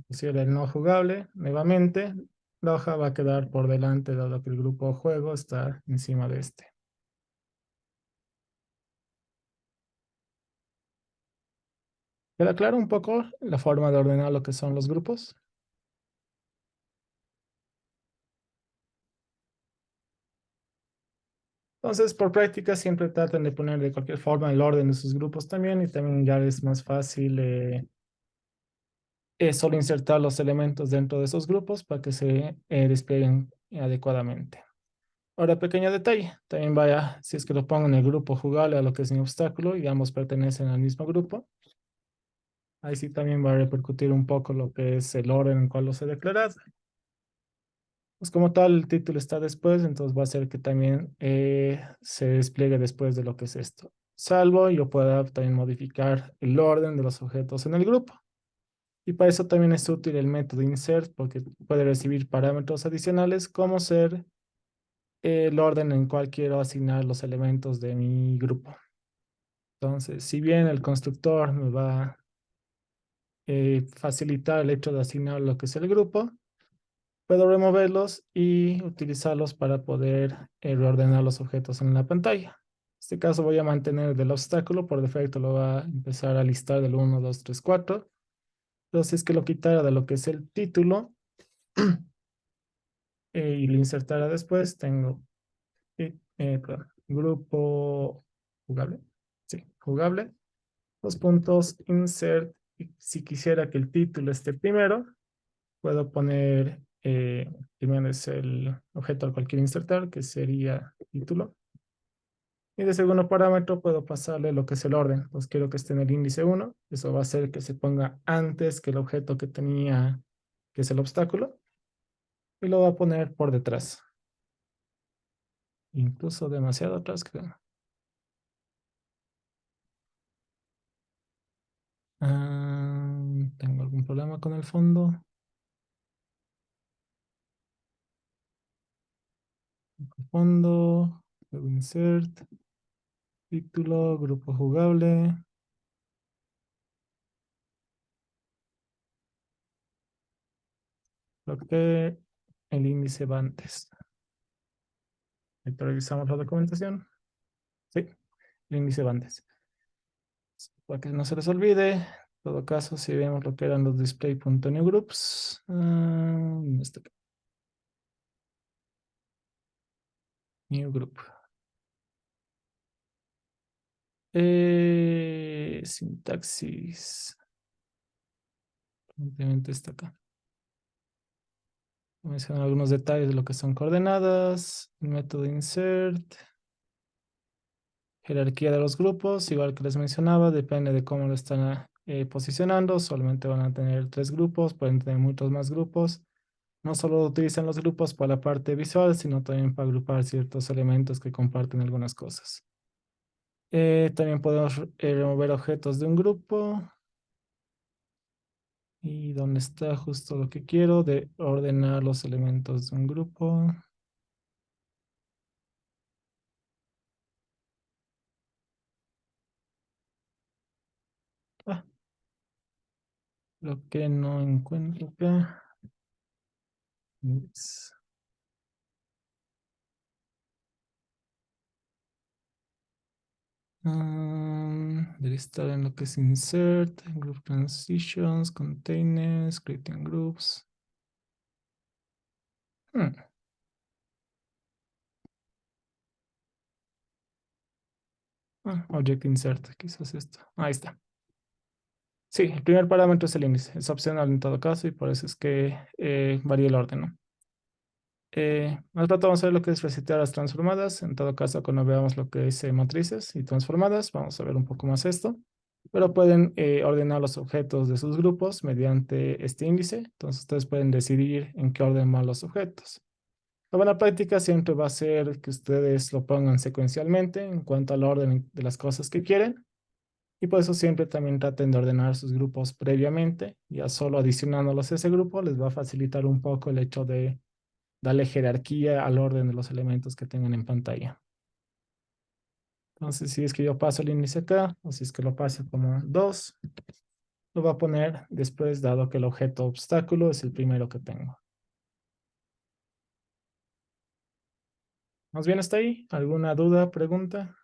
pusiera el no jugable, nuevamente, la hoja va a quedar por delante dado que el grupo juego está encima de este. ¿Queda claro un poco la forma de ordenar lo que son los grupos? Entonces, por práctica, siempre traten de poner de cualquier forma el orden de sus grupos también y también ya es más fácil solo insertar los elementos dentro de esos grupos para que se desplieguen adecuadamente. Ahora, pequeño detalle, también vaya, si es que lo pongo en el grupo jugable a lo que es mi obstáculo y ambos pertenecen al mismo grupo, ahí sí también va a repercutir un poco lo que es el orden en cual los he declarado. Pues como tal, el título está después, entonces va a ser que también se despliegue después de lo que es esto. Salvo yo pueda también modificar el orden de los objetos en el grupo. Y para eso también es útil el método insert porque puede recibir parámetros adicionales como ser el orden en cual quiero asignar los elementos de mi grupo. Entonces, si bien el constructor me va a facilitar el hecho de asignar lo que es el grupo, puedo removerlos y utilizarlos para poder reordenar los objetos en la pantalla. En este caso voy a mantener del obstáculo, por defecto lo va a empezar a listar del 1, 2, 3, 4. Entonces, si es que lo quitara de lo que es el título y lo insertara después, tengo perdón, grupo jugable. Sí, jugable. Dos puntos, insert. Y si quisiera que el título esté primero, puedo poner, primero es el objeto al cual quiero insertar, que sería título. Y de segundo parámetro puedo pasarle lo que es el orden. Pues quiero que esté en el índice 1. Eso va a hacer que se ponga antes que el objeto que tenía, que es el obstáculo. Y lo va a poner por detrás. Incluso demasiado atrás, creo. ¿Tengo algún problema con el fondo? Fondo, luego insert, título, grupo jugable. Creo que el índice va antes. Ahorita revisamos la documentación. Sí, el índice va antes. Para que no se les olvide, en todo caso, si vemos lo que eran los display.newgroups. ¿Dónde está? New group. Sintaxis. Obviamente está acá. Mencionar algunos detalles de lo que son coordenadas, el método insert, jerarquía de los grupos, igual que les mencionaba, depende de cómo lo están posicionando, solamente van a tener 3 grupos, pueden tener muchos más grupos. No solo utilizan los grupos para la parte visual, sino también para agrupar ciertos elementos que comparten algunas cosas. También podemos remover objetos de un grupo. Y dónde está justo lo que quiero de ordenar los elementos de un grupo. Ah, lo que no encuentro acá es debe estar en lo que es insert, group transitions, containers, creating groups. Object insert, quizás esto. Ahí está. Sí, el primer parámetro es el índice. Es opcional en todo caso y por eso es que varía el orden, ¿no? Al rato vamos a ver lo que es resetear las transformadas. En todo caso, cuando veamos lo que es matrices y transformadas, vamos a ver un poco más esto. Pero pueden ordenar los objetos de sus grupos mediante este índice. Entonces, ustedes pueden decidir en qué orden van los objetos. La buena práctica siempre va a ser que ustedes lo pongan secuencialmente en cuanto al orden de las cosas que quieren. Y por eso siempre también traten de ordenar sus grupos previamente. Ya solo adicionándolos a ese grupo les va a facilitar un poco el hecho de darle jerarquía al orden de los elementos que tengan en pantalla. Entonces, si es que yo paso el índice acá, o si es que lo paso como 2, lo va a poner después, dado que el objeto obstáculo es el primero que tengo. ¿Más bien hasta ahí? ¿Alguna duda, pregunta?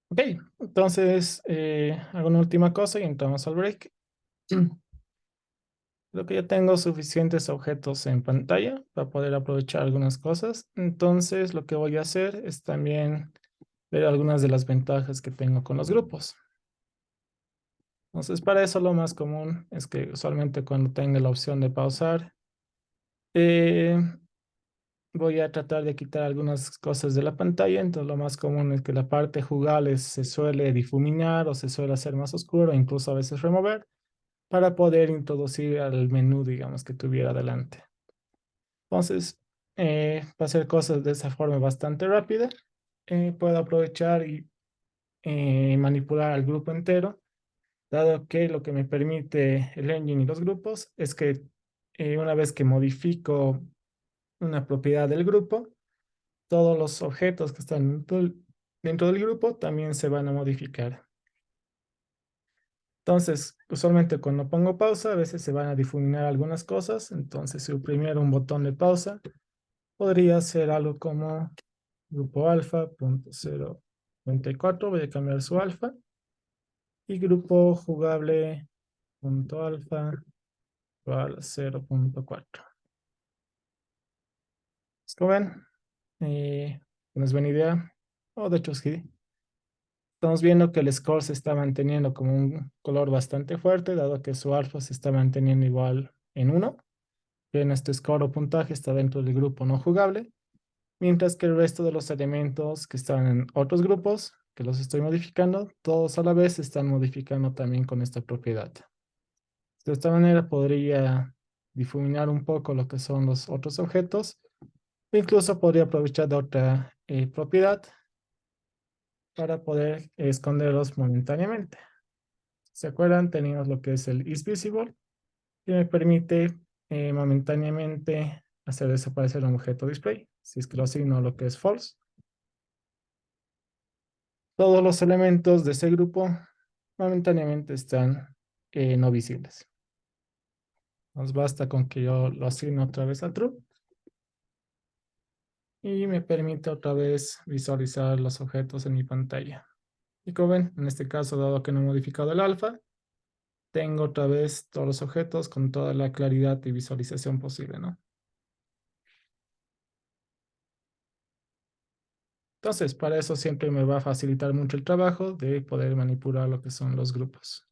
Ok, entonces hago una última cosa y entramos al break. Creo que ya tengo suficientes objetos en pantalla para poder aprovechar algunas cosas. Entonces lo que voy a hacer es también ver algunas de las ventajas que tengo con los grupos. Entonces para eso lo más común es que usualmente cuando tenga la opción de pausar, eh, voy a tratar de quitar algunas cosas de la pantalla. Entonces lo más común es que la parte jugable se suele difuminar o se suele hacer más oscuro, incluso a veces remover, para poder introducir al menú, digamos, que tuviera adelante. Entonces, para hacer cosas de esa forma bastante rápida, puedo aprovechar y manipular al grupo entero, dado que lo que me permite el engine y los grupos es que una vez que modifico una propiedad del grupo, todos los objetos que están dentro del grupo también se van a modificar. Entonces, usualmente cuando pongo pausa, a veces se van a difuminar algunas cosas. Entonces, si oprimiera un botón de pausa, podría ser algo como grupo alfa, punto 0.4, voy a cambiar su alfa. Y grupo jugable, punto alfa, igual a 0.4. Como ven, no es buena idea. O de hecho, sí. Estamos viendo que el score se está manteniendo como un color bastante fuerte, dado que su alfa se está manteniendo igual en 1. Bien, este score o puntaje está dentro del grupo no jugable, mientras que el resto de los elementos que están en otros grupos, que los estoy modificando, todos a la vez se están modificando también con esta propiedad. De esta manera podría difuminar un poco lo que son los otros objetos, o incluso podría aprovechar de otra propiedad para poder esconderlos momentáneamente. ¿Se acuerdan? Teníamos lo que es el isVisible, que me permite momentáneamente hacer desaparecer un objeto display, si es que lo asigno a lo que es false. Todos los elementos de ese grupo momentáneamente están no visibles. Nos basta con que yo lo asigne otra vez a true y me permite otra vez visualizar los objetos en mi pantalla. Y como ven, en este caso, dado que no he modificado el alfa, tengo otra vez todos los objetos con toda la claridad y visualización posible, ¿no? Entonces, para eso siempre me va a facilitar mucho el trabajo de poder manipular lo que son los grupos.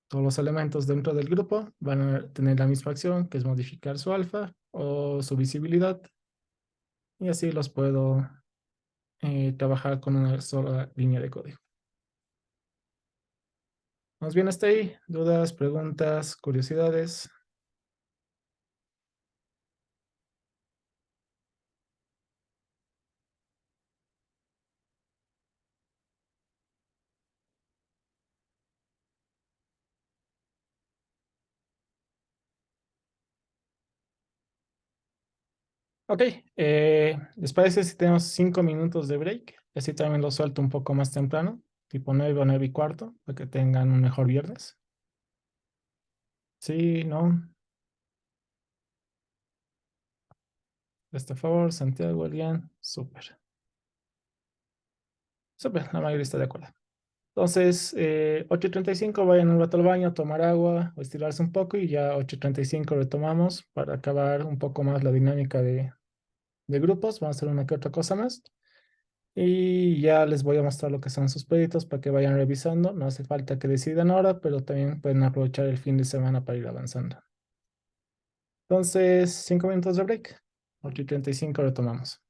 Todos los elementos dentro del grupo van a tener la misma acción, que es modificar su alfa o su visibilidad. Y así los puedo trabajar con una sola línea de código. ¿Vamos bien hasta ahí? ¿Dudas, preguntas, curiosidades? Ok, ¿les parece si tenemos 5 minutos de break? Así también lo suelto un poco más temprano, tipo 9 o 9 y cuarto, para que tengan un mejor viernes. Sí, no. Este favor, Santiago, Elian, súper. Súper, la mayoría está de acuerdo. Entonces, 8:35, vayan un rato al baño, a tomar agua o estirarse un poco y ya 8:35 retomamos para acabar un poco más la dinámica de grupos. Vamos a hacer una que otra cosa más. Y ya les voy a mostrar lo que son sus pedidos para que vayan revisando. No hace falta que decidan ahora, pero también pueden aprovechar el fin de semana para ir avanzando. Entonces, 5 minutos de break. 8:35 retomamos.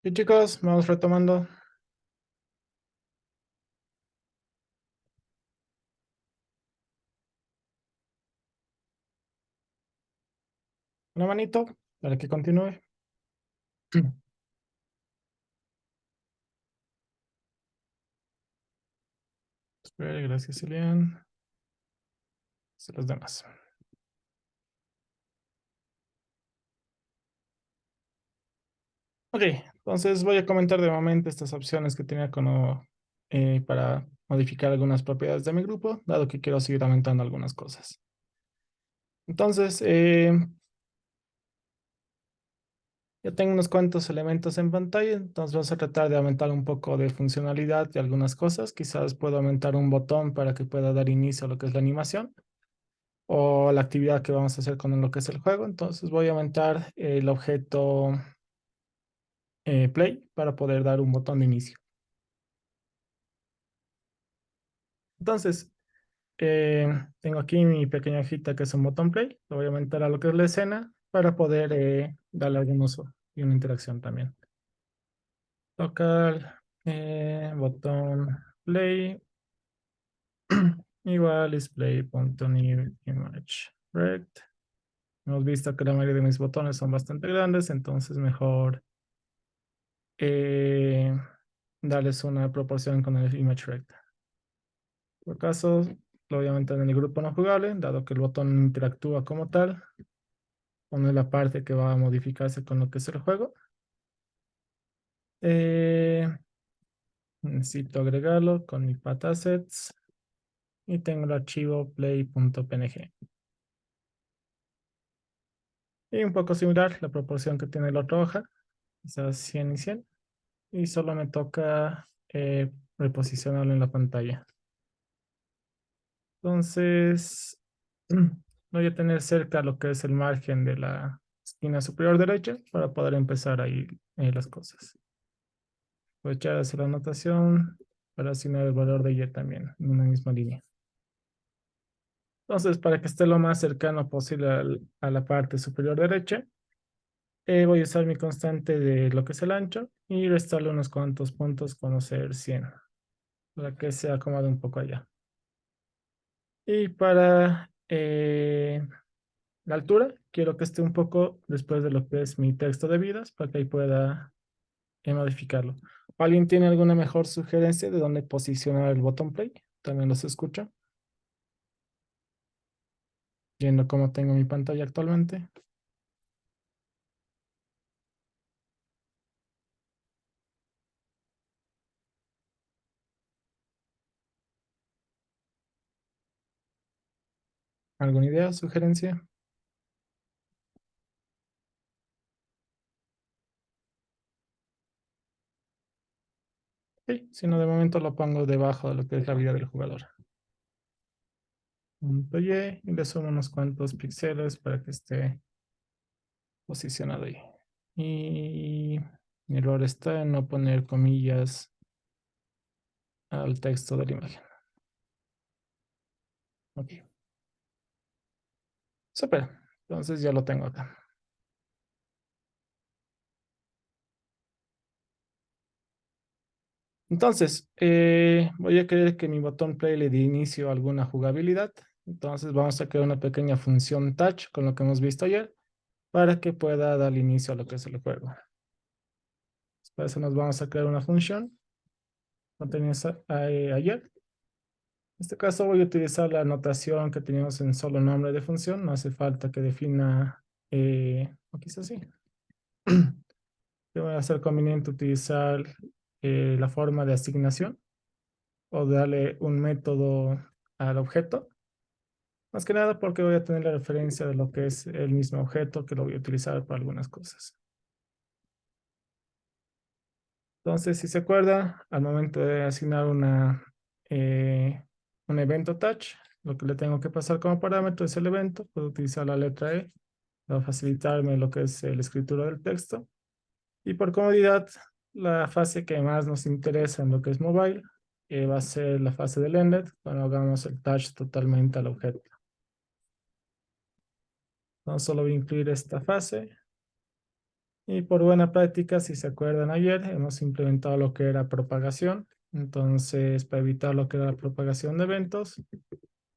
Y chicos, vamos retomando. Una manito para que continúe. Espera, gracias, Elian. Se los demás. Ok, entonces voy a comentar de momento estas opciones que tenía como, para modificar algunas propiedades de mi grupo, dado que quiero seguir aumentando algunas cosas. Entonces, ya tengo unos cuantos elementos en pantalla, entonces vamos a tratar de aumentar un poco de funcionalidad de algunas cosas. Quizás puedo aumentar un botón para que pueda dar inicio a lo que es la animación o la actividad que vamos a hacer con lo que es el juego. Entonces voy a aumentar el objeto play para poder dar un botón de inicio. Entonces, tengo aquí mi pequeña hojita que es un botón play. Lo voy a aumentar a lo que es la escena para poder darle algún uso y una interacción también. Local, botón play, igual display.new image rect. Hemos visto que la mayoría de mis botones son bastante grandes, entonces mejor eh, darles una proporción con el image rect. Por caso, lo voy a aumentar en el grupo no jugable, dado que el botón interactúa como tal. Pone la parte que va a modificarse con lo que es el juego. Eh, Necesito agregarlo con mi path assets y tengo el archivo play.png. Y un poco similar la proporción que tiene la otra hoja, quizás 100 y 100. Y solo me toca reposicionarlo en la pantalla. Entonces, voy a tener cerca lo que es el margen de la esquina superior derecha para poder empezar ahí las cosas. Voy a echar hacia la anotación para asignar el valor de y también en una misma línea. Entonces, para que esté lo más cercano posible a la parte superior derecha, voy a usar mi constante de lo que es el ancho y restarle unos cuantos puntos como ser 100 para que se acomode un poco allá. Y para la altura, quiero que esté un poco después de lo que es mi texto de vidas para que ahí pueda modificarlo. ¿Alguien tiene alguna mejor sugerencia de dónde posicionar el botón play? También los escucho. Viendo cómo tengo mi pantalla actualmente. ¿Alguna idea, sugerencia? Sí, si no, de momento lo pongo debajo de lo que es la vida del jugador. Punto Y le sumo unos cuantos píxeles para que esté posicionado ahí. Y mi error está en no poner comillas al texto de la imagen. Ok. Súper. Entonces ya lo tengo acá. Entonces, voy a querer que mi botón play le dé inicio a alguna jugabilidad. Entonces vamos a crear una pequeña función touch con lo que hemos visto ayer para que pueda dar inicio a lo que es el juego. Para eso nos vamos a crear una función. Lo teníamos ayer. En este caso voy a utilizar la notación que teníamos en solo nombre de función. No hace falta que defina, o quizás sí. Yo voy a hacer conveniente utilizar la forma de asignación o darle un método al objeto. Más que nada porque voy a tener la referencia de lo que es el mismo objeto que lo voy a utilizar para algunas cosas. Entonces, si se acuerda, al momento de asignar un evento touch, lo que le tengo que pasar como parámetro es el evento. Puedo utilizar la letra E para facilitarme lo que es la escritura del texto. Y por comodidad, la fase que más nos interesa en lo que es mobile va a ser la fase del ended, cuando hagamos el touch totalmente al objeto. Entonces solo voy a incluir esta fase Y por buena práctica, si se acuerdan ayer, hemos implementado lo que era propagación. Entonces, para evitar lo que era la propagación de eventos,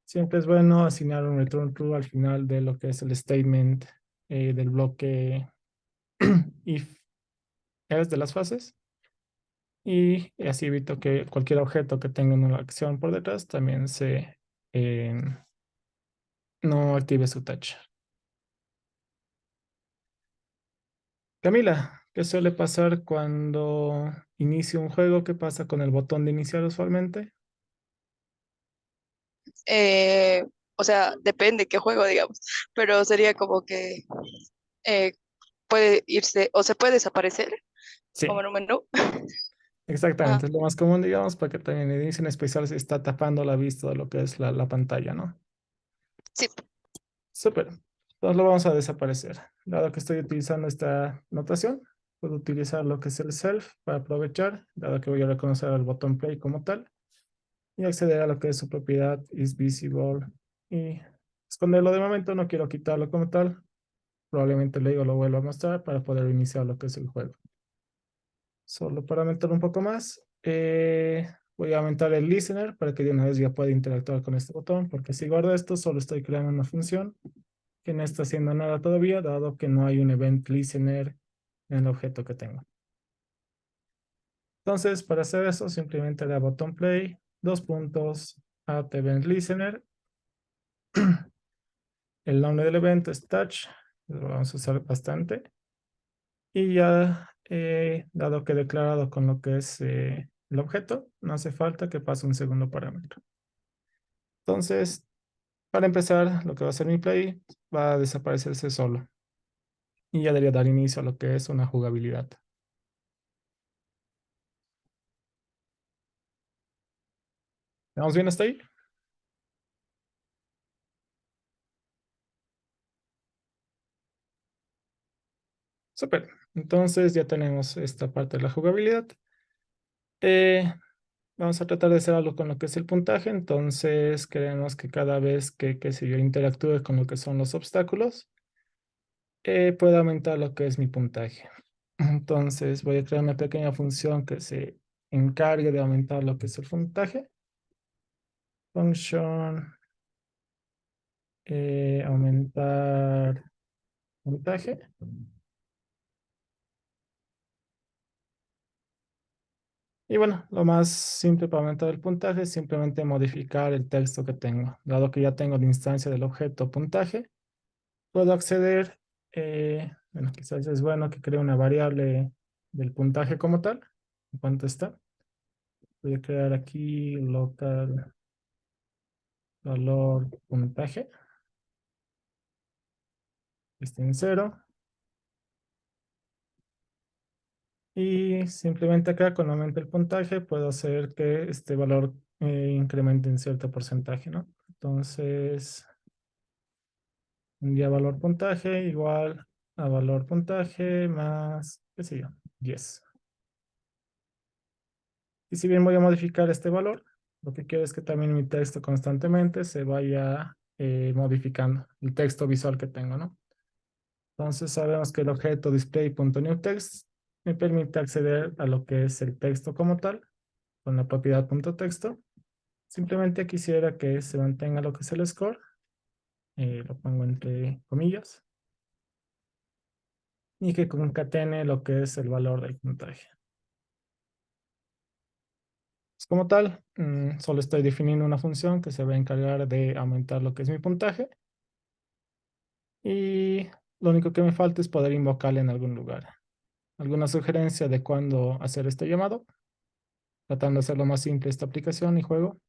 siempre es bueno asignar un return true al final de lo que es el statement del bloque if else de las fases. Y así evito que cualquier objeto que tenga una acción por detrás también eh, no active su touch. Camila, ¿qué suele pasar cuando inicio un juego? ¿Qué pasa con el botón de iniciar usualmente? Eh, o sea, depende qué juego, digamos, pero sería como que eh, puede irse o se puede desaparecer Sí, como en un menú. Ah, exactamente. Es lo más común, digamos, porque también el inicio en especial se está tapando la vista de lo que es la pantalla, ¿no? sí, Súper. Entonces lo vamos a desaparecer. Dado que estoy utilizando esta notación, puedo utilizar lo que es el self para aprovechar, dado que voy a reconocer el botón play como tal, y acceder a lo que es su propiedad is visible y esconderlo de momento. No quiero quitarlo como tal. Probablemente luego lo vuelvo a mostrar para poder iniciar lo que es el juego. Solo para aumentar un poco más, voy a aumentar el listener para que de una vez ya pueda interactuar con este botón, porque si guardo esto, solo estoy creando una función que no está haciendo nada todavía, dado que no hay un event listener en el objeto que tengo. Entonces, para hacer eso, simplemente le botón play, dos puntos, add event listener. El nombre del evento es touch, lo vamos a usar bastante. Y ya, dado que he declarado con lo que es el objeto, no hace falta que pase un segundo parámetro. Entonces, para empezar, lo que va a hacer mi play va a desaparecerse solo. Y ya debería dar inicio a lo que es una jugabilidad. ¿Vamos bien hasta ahí? Súper. Entonces ya tenemos esta parte de la jugabilidad. Eh, Vamos a tratar de hacer algo con lo que es el puntaje. Entonces queremos que cada vez que si yo interactúe con lo que son los obstáculos, pueda aumentar lo que es mi puntaje. Entonces voy a crear una pequeña función que se encargue de aumentar lo que es el puntaje. Function aumentar puntaje. Y bueno, lo más simple para aumentar el puntaje es simplemente modificar el texto que tengo. Dado que ya tengo la instancia del objeto puntaje, puedo acceder, bueno, quizás es bueno que cree una variable del puntaje como tal. ¿En cuánto está? Voy a crear aquí local valor puntaje. Está en 0. Y simplemente acá con aumento el puntaje puedo hacer que este valor incremente en cierto porcentaje, ¿no? Entonces, un día valor puntaje igual a valor puntaje más, qué sé yo, 10. Y si bien voy a modificar este valor, lo que quiero es que también mi texto constantemente se vaya modificando, el texto visual que tengo, ¿no? Entonces sabemos que el objeto display.newText me permite acceder a lo que es el texto como tal, con la propiedad .texto. Simplemente quisiera que se mantenga lo que es el score, lo pongo entre comillas, y que concatene lo que es el valor del puntaje. Pues como tal, solo estoy definiendo una función que se va a encargar de aumentar lo que es mi puntaje. Y lo único que me falta es poder invocarle en algún lugar. ¿Alguna sugerencia de cuándo hacer este llamado? Tratando de hacer lo más simple esta aplicación y juego.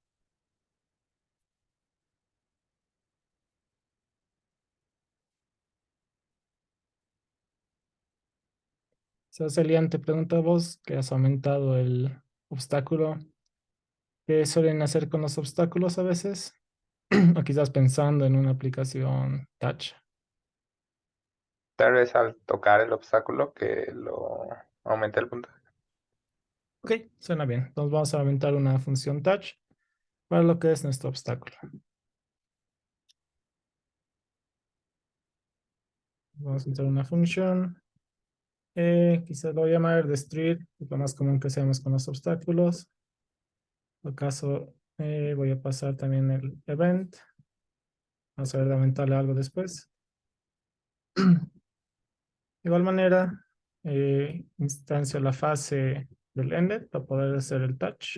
Celian, te pregunto a vos que has aumentado el obstáculo. ¿Qué suelen hacer con los obstáculos a veces? O quizás pensando en una aplicación touch. Tal vez al tocar el obstáculo que lo aumente el puntaje. Ok, suena bien. Entonces vamos a aumentar una función touch para lo que es nuestro obstáculo. Vamos a entrar una función Quizás lo voy a llamar destruir, es lo más común que hacemos con los obstáculos. En todo caso, voy a pasar también el event. Vamos a ver de aumentarle algo después. De igual manera, instancio la fase del ended para poder hacer el touch,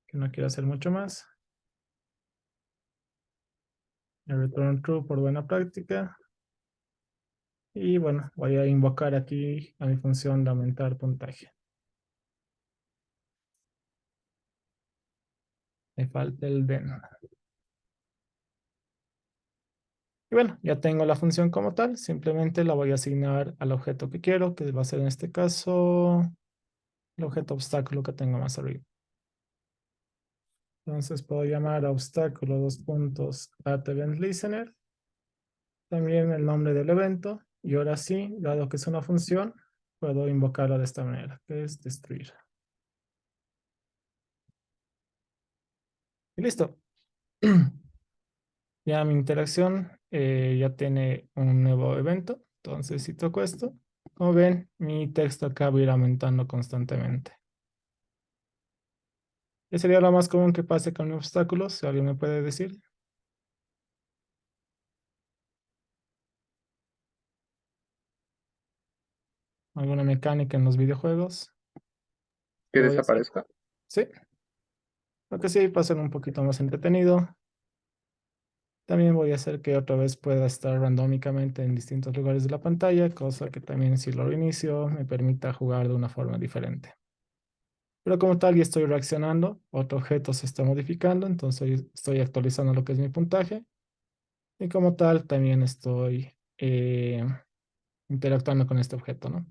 que no quiero hacer mucho más. El return true por buena práctica. Y bueno, voy a invocar aquí a mi función de aumentar puntaje. Me falta el den. Y bueno, ya tengo la función como tal. Simplemente la voy a asignar al objeto que quiero, que va a ser en este caso el objeto obstáculo que tengo más arriba. Entonces puedo llamar a obstáculo dos puntos at event listener. También el nombre del evento. Y ahora sí, dado que es una función, puedo invocarla de esta manera, que es destruir. Y listo. Ya mi interacción ya tiene un nuevo evento. Entonces, si toco esto, como ven, mi texto acá va a ir aumentando constantemente. ¿Qué sería lo más común que pase con obstáculos? Si alguien me puede decir. ¿Alguna mecánica en los videojuegos? Que ¿Lo voy a hacer? desaparezca. Sí. Lo que sí, pasen un poquito más entretenido. También voy a hacer que otra vez pueda estar randómicamente en distintos lugares de la pantalla, cosa que también si lo reinicio me permita jugar de una forma diferente. Pero como tal ya estoy reaccionando, otro objeto se está modificando, entonces estoy actualizando lo que es mi puntaje. Y como tal también estoy interactuando con este objeto, ¿no?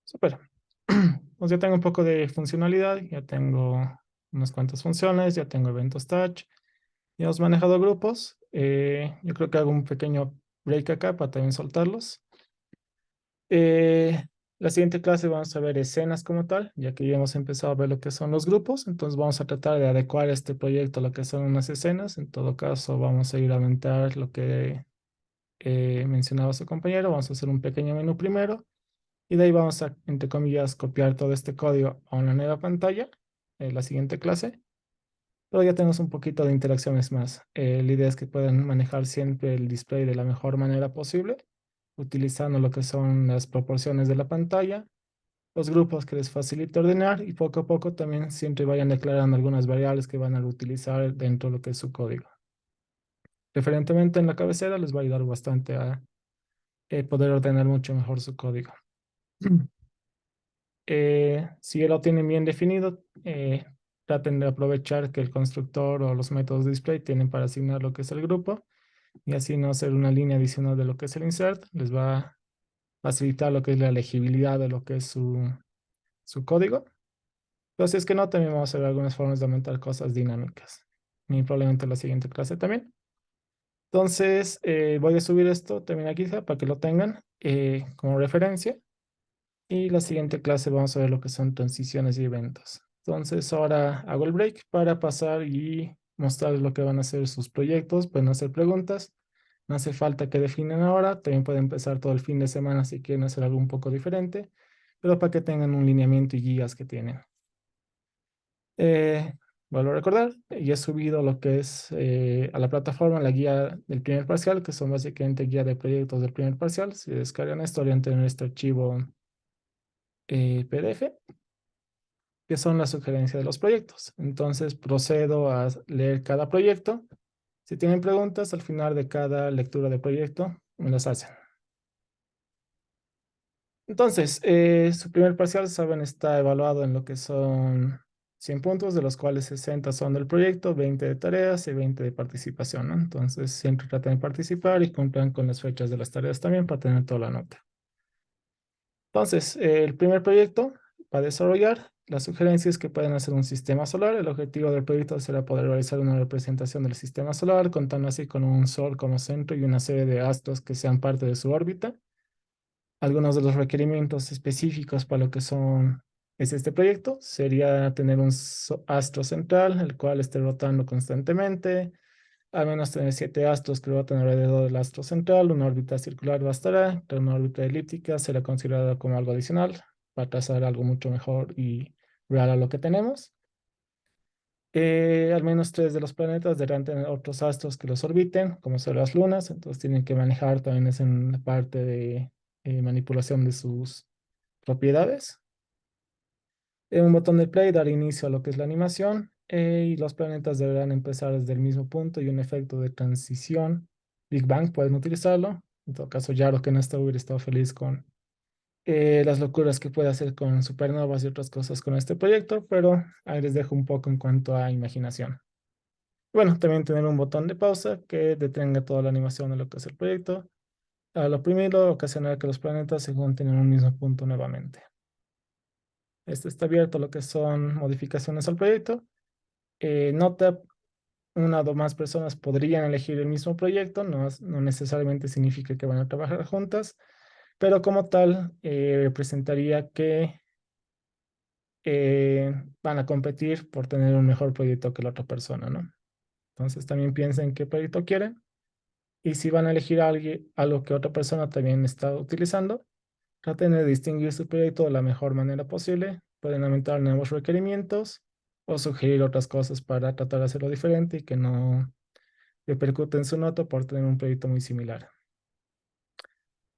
Súper. Pues ya tengo un poco de funcionalidad, ya tengo unas cuantas funciones, ya tengo eventos touch, ya hemos manejado grupos. Yo creo que hago un pequeño break acá para también soltarlos. La siguiente clase vamos a ver escenas como tal, ya que ya hemos empezado a ver lo que son los grupos, entonces vamos a tratar de adecuar este proyecto a lo que son unas escenas. En todo caso, vamos a ir a aumentar lo que mencionaba su compañero, vamos a hacer un pequeño menú primero y de ahí vamos a, entre comillas, copiar todo este código a una nueva pantalla en la siguiente clase. Pero ya tenemos un poquito de interacciones más. La idea es que puedan manejar siempre el display de la mejor manera posible, utilizando lo que son las proporciones de la pantalla, los grupos que les facilita ordenar y poco a poco también siempre vayan declarando algunas variables que van a utilizar dentro de lo que es su código. Preferentemente en la cabecera les va a ayudar bastante a poder ordenar mucho mejor su código. Si ya lo tienen bien definido, traten de aprovechar que el constructor o los métodos de display tienen para asignar lo que es el grupo y así no hacer una línea adicional de lo que es el insert. Les va a facilitar lo que es la legibilidad de lo que es su código. Entonces, es que no, también vamos a ver algunas formas de aumentar cosas dinámicas. Y probablemente en la siguiente clase también. Entonces, voy a subir esto también aquí para que lo tengan como referencia. Y la siguiente clase vamos a ver lo que son transiciones y eventos. Entonces ahora hago el break para pasar y mostrarles lo que van a hacer sus proyectos. Pueden hacer preguntas. No hace falta que definan ahora. También pueden empezar todo el fin de semana si quieren hacer algo un poco diferente. Pero para que tengan un lineamiento y guías que tienen. Vuelvo a recordar, ya he subido lo que es a la plataforma la guía del primer parcial, que son básicamente guía de proyectos del primer parcial. Si descargan esto, van a tener este archivo PDF, que son las sugerencias de los proyectos. Entonces procedo a leer cada proyecto. Si tienen preguntas, al final de cada lectura de proyecto, me las hacen. Entonces, su primer parcial, saben, está evaluado en lo que son 100 puntos, de los cuales 60 son del proyecto, 20 de tareas y 20 de participación, ¿no? Entonces, siempre traten de participar y cumplan con las fechas de las tareas también para tener toda la nota. Entonces, el primer proyecto para desarrollar, la sugerencia es que pueden hacer un sistema solar. El objetivo del proyecto será poder realizar una representación del sistema solar, contando así con un sol como centro y una serie de astros que sean parte de su órbita. Algunos de los requerimientos específicos para lo que es este proyecto sería tener un astro central, el cual esté rotando constantemente, al menos tener 7 astros que rotan alrededor del astro central. Una órbita circular bastará, pero una órbita elíptica será considerada como algo adicional para trazar algo mucho mejor y real a lo que tenemos. Al menos 3 de los planetas deberán tener otros astros que los orbiten, como son las lunas, entonces tienen que manejar también es en la parte de manipulación de sus propiedades. Un botón de play dará inicio a lo que es la animación y los planetas deberán empezar desde el mismo punto y un efecto de transición. Big Bang pueden utilizarlo. En todo caso, Yaro que no está hubiera estado feliz con las locuras que puede hacer con supernovas y otras cosas con este proyecto, pero ahí les dejo un poco en cuanto a imaginación. Bueno, también tener un botón de pausa que detenga toda la animación de lo que es el proyecto. Al oprimirlo, ocasionará que los planetas se junten en un mismo punto nuevamente. Este está abierto a lo que son modificaciones al proyecto. Nota, una o más personas podrían elegir el mismo proyecto, no necesariamente significa que van a trabajar juntas, pero como tal, representaría que van a competir por tener un mejor proyecto que la otra persona, ¿no? Entonces también piensen qué proyecto quieren y si van a elegir a alguien, algo que otra persona también está utilizando, traten de distinguir su proyecto de la mejor manera posible. Pueden aumentar nuevos requerimientos o sugerir otras cosas para tratar de hacerlo diferente y que no repercute en su nota por tener un proyecto muy similar.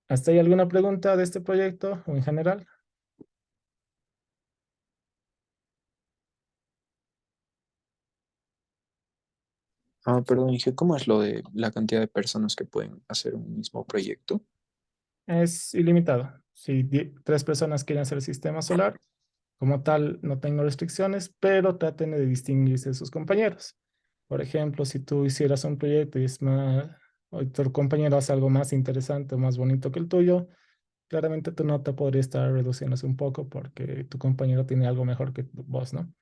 ¿Hasta ahí alguna pregunta de este proyecto o en general? Perdón, dije, ¿cómo es lo de la cantidad de personas que pueden hacer un mismo proyecto? Es ilimitado. Si 3 personas quieren hacer el sistema solar, como tal, no tengo restricciones, pero traten de distinguirse de sus compañeros. Por ejemplo, si tú hicieras un proyecto y es más, o tu compañero hace algo más interesante o más bonito que el tuyo, claramente tu nota podría estar reduciéndose un poco porque tu compañero tiene algo mejor que vos, ¿no?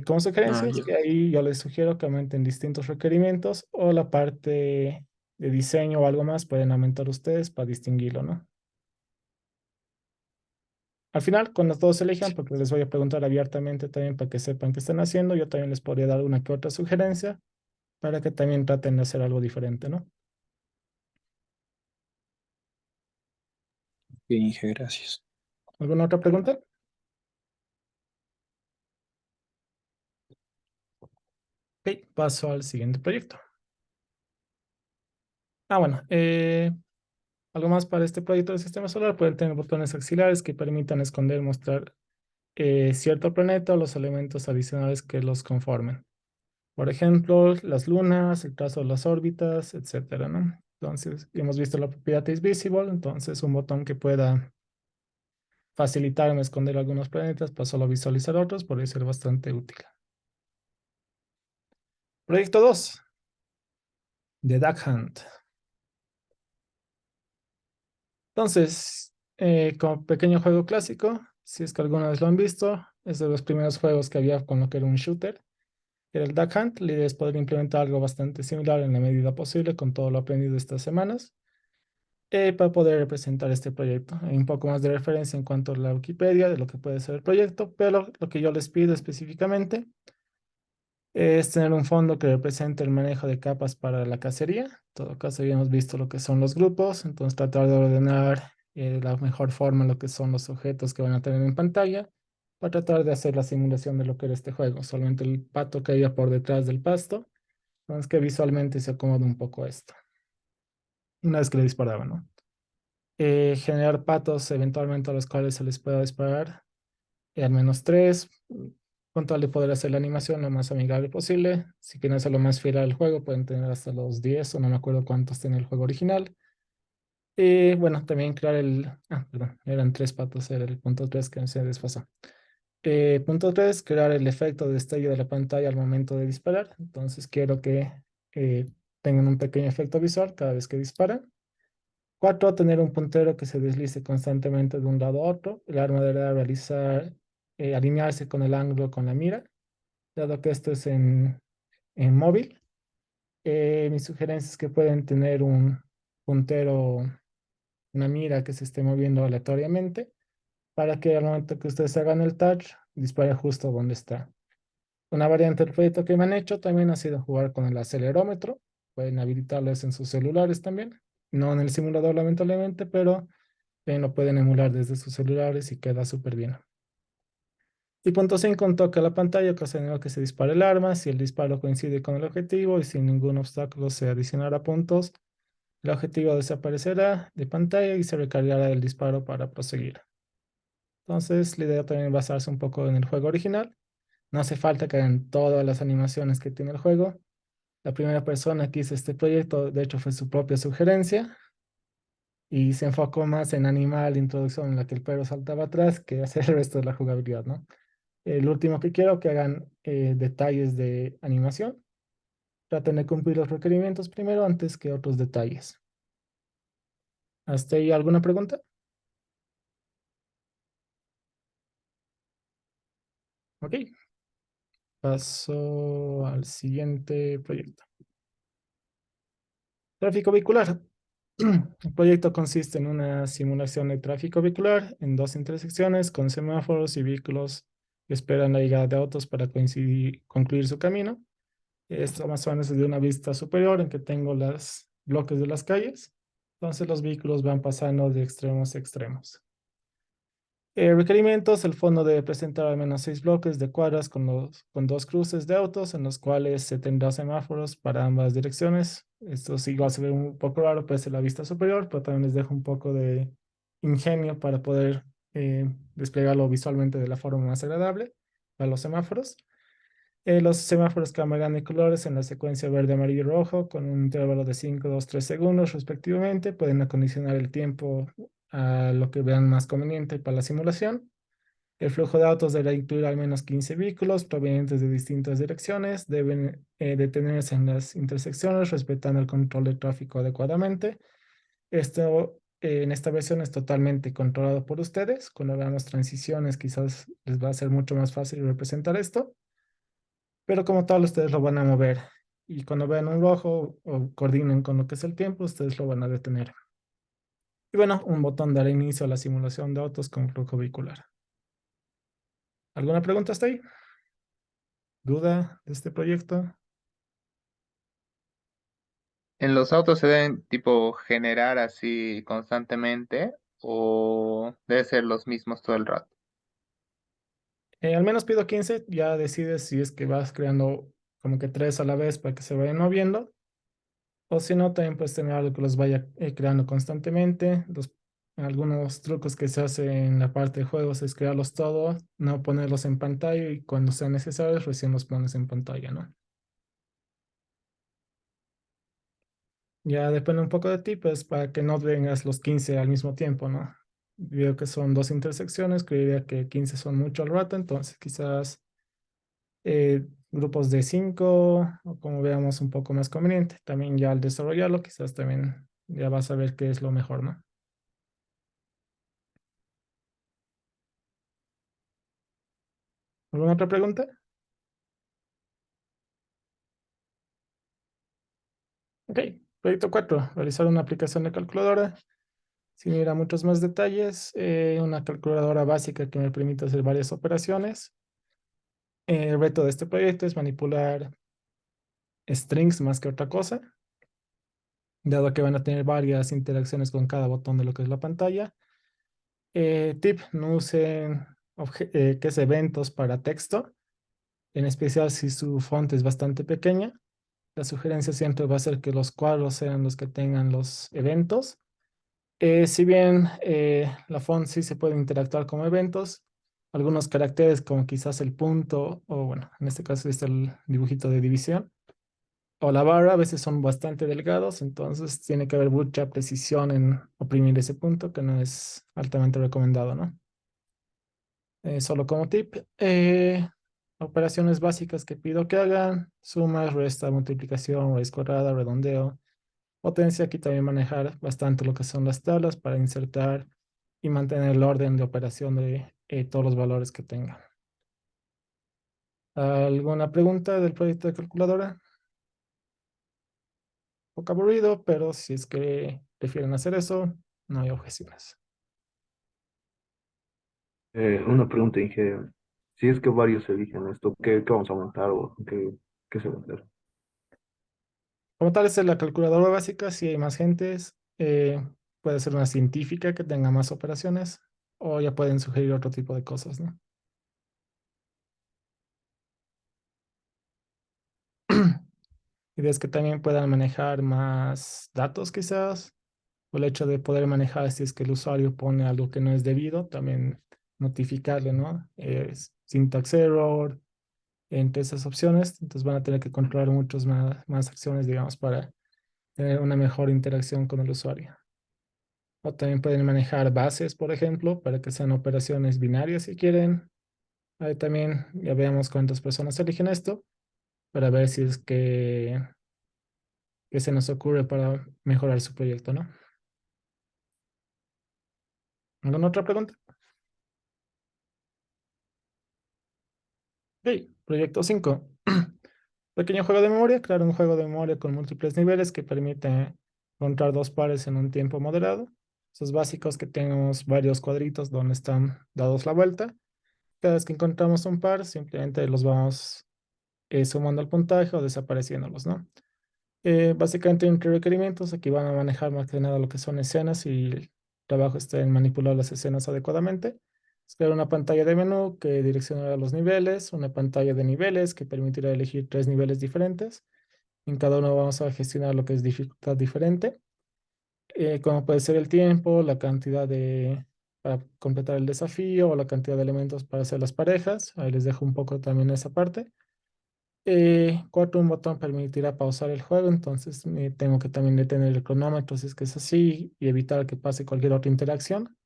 Como sugerencias, Ya. que ahí yo les sugiero que aumenten distintos requerimientos o la parte de diseño o algo más pueden aumentar ustedes para distinguirlo, ¿no? Al final, cuando todos elijan, porque les voy a preguntar abiertamente también para que sepan qué están haciendo, yo también les podría dar una que otra sugerencia para que también traten de hacer algo diferente, ¿no? Bien, dije, gracias. ¿Alguna otra pregunta? Ok, paso al siguiente proyecto. Bueno, algo más para este proyecto del sistema solar. Pueden tener botones auxiliares que permitan esconder, mostrar cierto planeta o los elementos adicionales que los conformen. Por ejemplo, las lunas, el trazo de las órbitas, etcétera, ¿no? Entonces, hemos visto la propiedad is visible, entonces un botón que pueda facilitarme esconder algunos planetas para solo visualizar otros podría ser bastante útil. Proyecto 2, The Duck Hunt. Entonces, como pequeño juego clásico, si es que alguna vez lo han visto, es de los primeros juegos que había con lo que era un shooter. Era el Duck Hunt. La idea es poder implementar algo bastante similar en la medida posible con todo lo aprendido estas semanas para poder representar este proyecto. Hay un poco más de referencia en cuanto a la Wikipedia de lo que puede ser el proyecto, pero lo que yo les pido específicamente es tener un fondo que represente el manejo de capas para la cacería. En todo caso, habíamos visto lo que son los grupos, entonces tratar de ordenar de la mejor forma lo que son los objetos que van a tener en pantalla para tratar de hacer la simulación de lo que era este juego. Solamente el pato caía por detrás del pasto, entonces que visualmente se acomoda un poco esto. Una vez que le disparaba, ¿no? Generar patos eventualmente a los cuales se les pueda disparar, al menos 3, con tal de poder hacer la animación lo más amigable posible. Si quieren hacerlo más fiel al juego, pueden tener hasta los 10 o no me acuerdo cuántos tiene el juego original. Bueno, también crear perdón, eran 3 patos, era el punto 3 que se desfasó. Punto 3, crear el efecto de destello de la pantalla al momento de disparar. Entonces quiero que tengan un pequeño efecto visual cada vez que disparan. 4, tener un puntero que se deslice constantemente de un lado a otro. El arma deberá alinearse con el ángulo con la mira, dado que esto es en móvil. Mi sugerencia es que pueden tener un puntero, una mira que se esté moviendo aleatoriamente para que al momento que ustedes hagan el touch, dispare justo donde está. Una variante del proyecto que me han hecho también ha sido jugar con el acelerómetro. Pueden habilitarles en sus celulares también. No en el simulador, lamentablemente, pero lo pueden emular desde sus celulares y queda súper bien. Y punto 5, un toque a la pantalla ocasionando que se dispare el arma. Si el disparo coincide con el objetivo y sin ningún obstáculo se adicionará puntos, el objetivo desaparecerá de pantalla y se recargará el disparo para proseguir. Entonces, la idea también es basarse un poco en el juego original. No hace falta que hagan todas las animaciones que tiene el juego. La primera persona que hizo este proyecto, de hecho, fue su propia sugerencia y se enfocó más en animar la introducción en la que el perro saltaba atrás que hacer el resto de la jugabilidad, ¿no? El último que quiero que hagan detalles de animación. Traten de cumplir los requerimientos primero antes que otros detalles. ¿Hasta ahí alguna pregunta? Ok. Paso al siguiente proyecto. Tráfico vehicular. El proyecto consiste en una simulación de tráfico vehicular en dos intersecciones con semáforos y vehículos que esperan la llegada de autos para concluir su camino. Esto más o menos es de una vista superior en que tengo los bloques de las calles. Entonces los vehículos van pasando de extremos a extremos. Requerimientos: el fondo debe presentar al menos 6 bloques de cuadras con dos cruces de autos en los cuales se tendrá semáforos para ambas direcciones. Esto sí igual se ve un poco raro, pues en la vista superior, pero también les dejo un poco de ingenio para poder desplegarlo visualmente de la forma más agradable para los semáforos. Los semáforos cambiarán de colores en la secuencia verde, amarillo y rojo con un intervalo de 5, 2, 3 segundos respectivamente. Pueden acondicionar el tiempo a lo que vean más conveniente para la simulación. El flujo de autos deberá incluir al menos 15 vehículos provenientes de distintas direcciones. Deben detenerse en las intersecciones respetando el control de tráfico adecuadamente. Esto en esta versión es totalmente controlado por ustedes. Cuando veamos transiciones quizás les va a ser mucho más fácil representar esto, pero como tal ustedes lo van a mover y cuando vean un rojo o coordinen con lo que es el tiempo, ustedes lo van a detener. Y bueno, un botón dará inicio a la simulación de autos con flujo vehicular. ¿Alguna pregunta hasta ahí? ¿Duda de este proyecto? ¿En los autos se deben tipo generar así constantemente o debe ser los mismos todo el rato? Al menos pido 15, ya decides si es que vas creando como que 3 a la vez para que se vayan moviendo. O si no, también puedes tener algo que los vaya creando constantemente. Algunos trucos que se hacen en la parte de juegos es crearlos todos, no ponerlos en pantalla y cuando sean necesarios recién los pones en pantalla, ¿no? Ya depende un poco de ti, pues para que no vengas los 15 al mismo tiempo, ¿no? Veo que son dos intersecciones, creería que 15 son mucho al rato, entonces quizás grupos de 5 o como veamos un poco más conveniente. También ya al desarrollarlo, quizás también ya vas a ver qué es lo mejor, ¿no? ¿Alguna otra pregunta? Ok, proyecto 4, realizar una aplicación de calculadora. Sin ir a muchos más detalles, una calculadora básica que me permite hacer varias operaciones. El reto de este proyecto es manipular strings más que otra cosa, dado que van a tener varias interacciones con cada botón de lo que es la pantalla. Tip: no usen que es eventos para texto, en especial si su font es bastante pequeña. La sugerencia siempre va a ser que los cuadros sean los que tengan los eventos. Si bien la font sí se puede interactuar como eventos, algunos caracteres como quizás el punto, o bueno, en este caso está el dibujito de división, o la barra a veces son bastante delgados, entonces tiene que haber mucha precisión en oprimir ese punto, que no es altamente recomendado, ¿no? Solo como tip, operaciones básicas que pido que hagan: suma, resta, multiplicación, raíz cuadrada, redondeo. Potencia: aquí también manejar bastante lo que son las tablas para insertar y mantener el orden de operación de todos los valores que tenga. ¿Alguna pregunta del proyecto de calculadora? Un poco aburrido, pero si es que prefieren hacer eso, no hay objeciones. Una pregunta, Inge. Si es que varios eligen esto, ¿qué vamos a aumentar o qué se va a hacer? Como tal, esta es la calculadora básica. Si hay más gentes, puede ser una científica que tenga más operaciones o ya pueden sugerir otro tipo de cosas, ¿no? Ideas que también puedan manejar más datos quizás, o el hecho de poder manejar si es que el usuario pone algo que no es debido, también notificarle, ¿no? Syntax error, entre esas opciones. Entonces van a tener que controlar muchas más acciones, digamos, para tener una mejor interacción con el usuario. O también pueden manejar bases, por ejemplo, para que sean operaciones binarias si quieren. Ahí también ya veamos cuántas personas eligen esto para ver si es que se nos ocurre para mejorar su proyecto, ¿no? ¿Alguna otra pregunta? Ok, proyecto 5. Pequeño juego de memoria, crear un juego de memoria con múltiples niveles que permite encontrar dos pares en un tiempo moderado. Esos básicos que tengamos varios cuadritos donde están dados la vuelta. Cada vez que encontramos un par, simplemente los vamos sumando al puntaje o desapareciéndolos, ¿no? Básicamente entre requerimientos, aquí van a manejar más que nada lo que son escenas y el trabajo está en manipular las escenas adecuadamente. Es crear una pantalla de menú que direccionará los niveles, una pantalla de niveles que permitirá elegir 3 niveles diferentes. En cada uno vamos a gestionar lo que es dificultad diferente, como puede ser el tiempo, la cantidad para completar el desafío o la cantidad de elementos para hacer las parejas. Ahí les dejo un poco también esa parte. 4, un botón permitirá pausar el juego, entonces tengo que también detener el cronómetro si es que es así y evitar que pase cualquier otra interacción.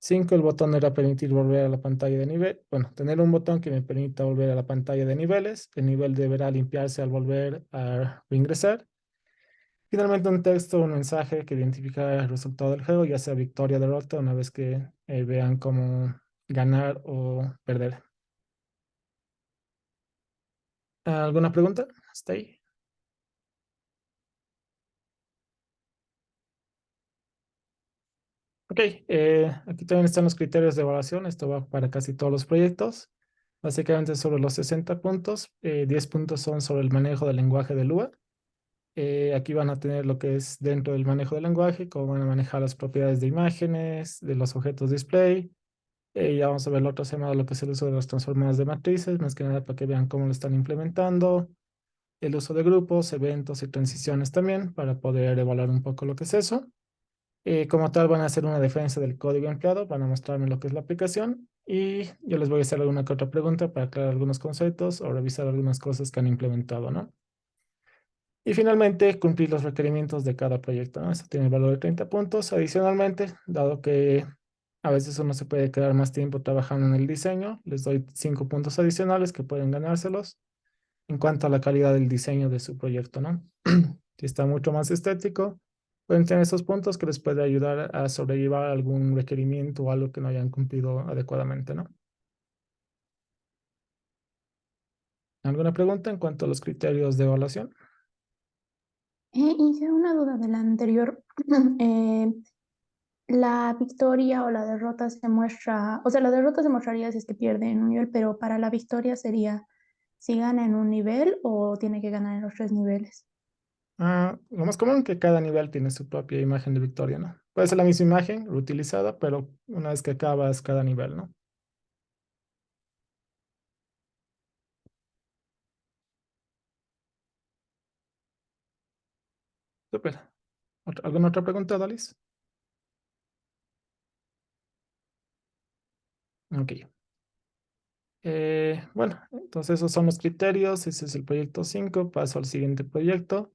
5, el botón era permitir volver a la pantalla de nivel. Bueno, tener un botón que me permita volver a la pantalla de niveles. El nivel deberá limpiarse al volver a reingresar. Finalmente, un texto, un mensaje que identifica el resultado del juego, ya sea victoria o derrota, una vez que vean cómo ganar o perder. ¿Alguna pregunta? ¿Hasta ahí? Ok, aquí también están los criterios de evaluación. Esto va para casi todos los proyectos. Básicamente sobre los 60 puntos, 10 puntos son sobre el manejo del lenguaje de Lua. Aquí van a tener lo que es dentro del manejo del lenguaje, cómo van a manejar las propiedades de imágenes, de los objetos display. Ya vamos a ver la otra semana lo que es el uso de las transformadas de matrices, más que nada para que vean cómo lo están implementando. El uso de grupos, eventos y transiciones también, para poder evaluar un poco lo que es eso. Como tal, van a hacer una defensa del código empleado, van a mostrarme lo que es la aplicación y yo les voy a hacer alguna que otra pregunta para aclarar algunos conceptos o revisar algunas cosas que han implementado, ¿no? Y finalmente, cumplir los requerimientos de cada proyecto, ¿no? Esto tiene el valor de 30 puntos. Adicionalmente, dado que a veces uno se puede quedar más tiempo trabajando en el diseño, les doy 5 puntos adicionales que pueden ganárselos en cuanto a la calidad del diseño de su proyecto, ¿no? Si está mucho más estético, pueden tener esos puntos que les puede ayudar a sobrellevar algún requerimiento o algo que no hayan cumplido adecuadamente, ¿no? ¿Alguna pregunta en cuanto a los criterios de evaluación? Hice una duda de la anterior. Eh, la victoria o la derrota se muestra, o sea, la derrota se mostraría si es que pierde en un nivel, pero para la victoria sería si gana en un nivel o tiene que ganar en los 3 niveles. Lo más común es que cada nivel tiene su propia imagen de victoria, ¿no? Puede ser la misma imagen reutilizada, pero una vez que acabas cada nivel, ¿no? Súper. ¿Alguna otra pregunta, Dalis? Ok. Bueno, entonces esos son los criterios. Ese es el proyecto 5. Paso al siguiente proyecto.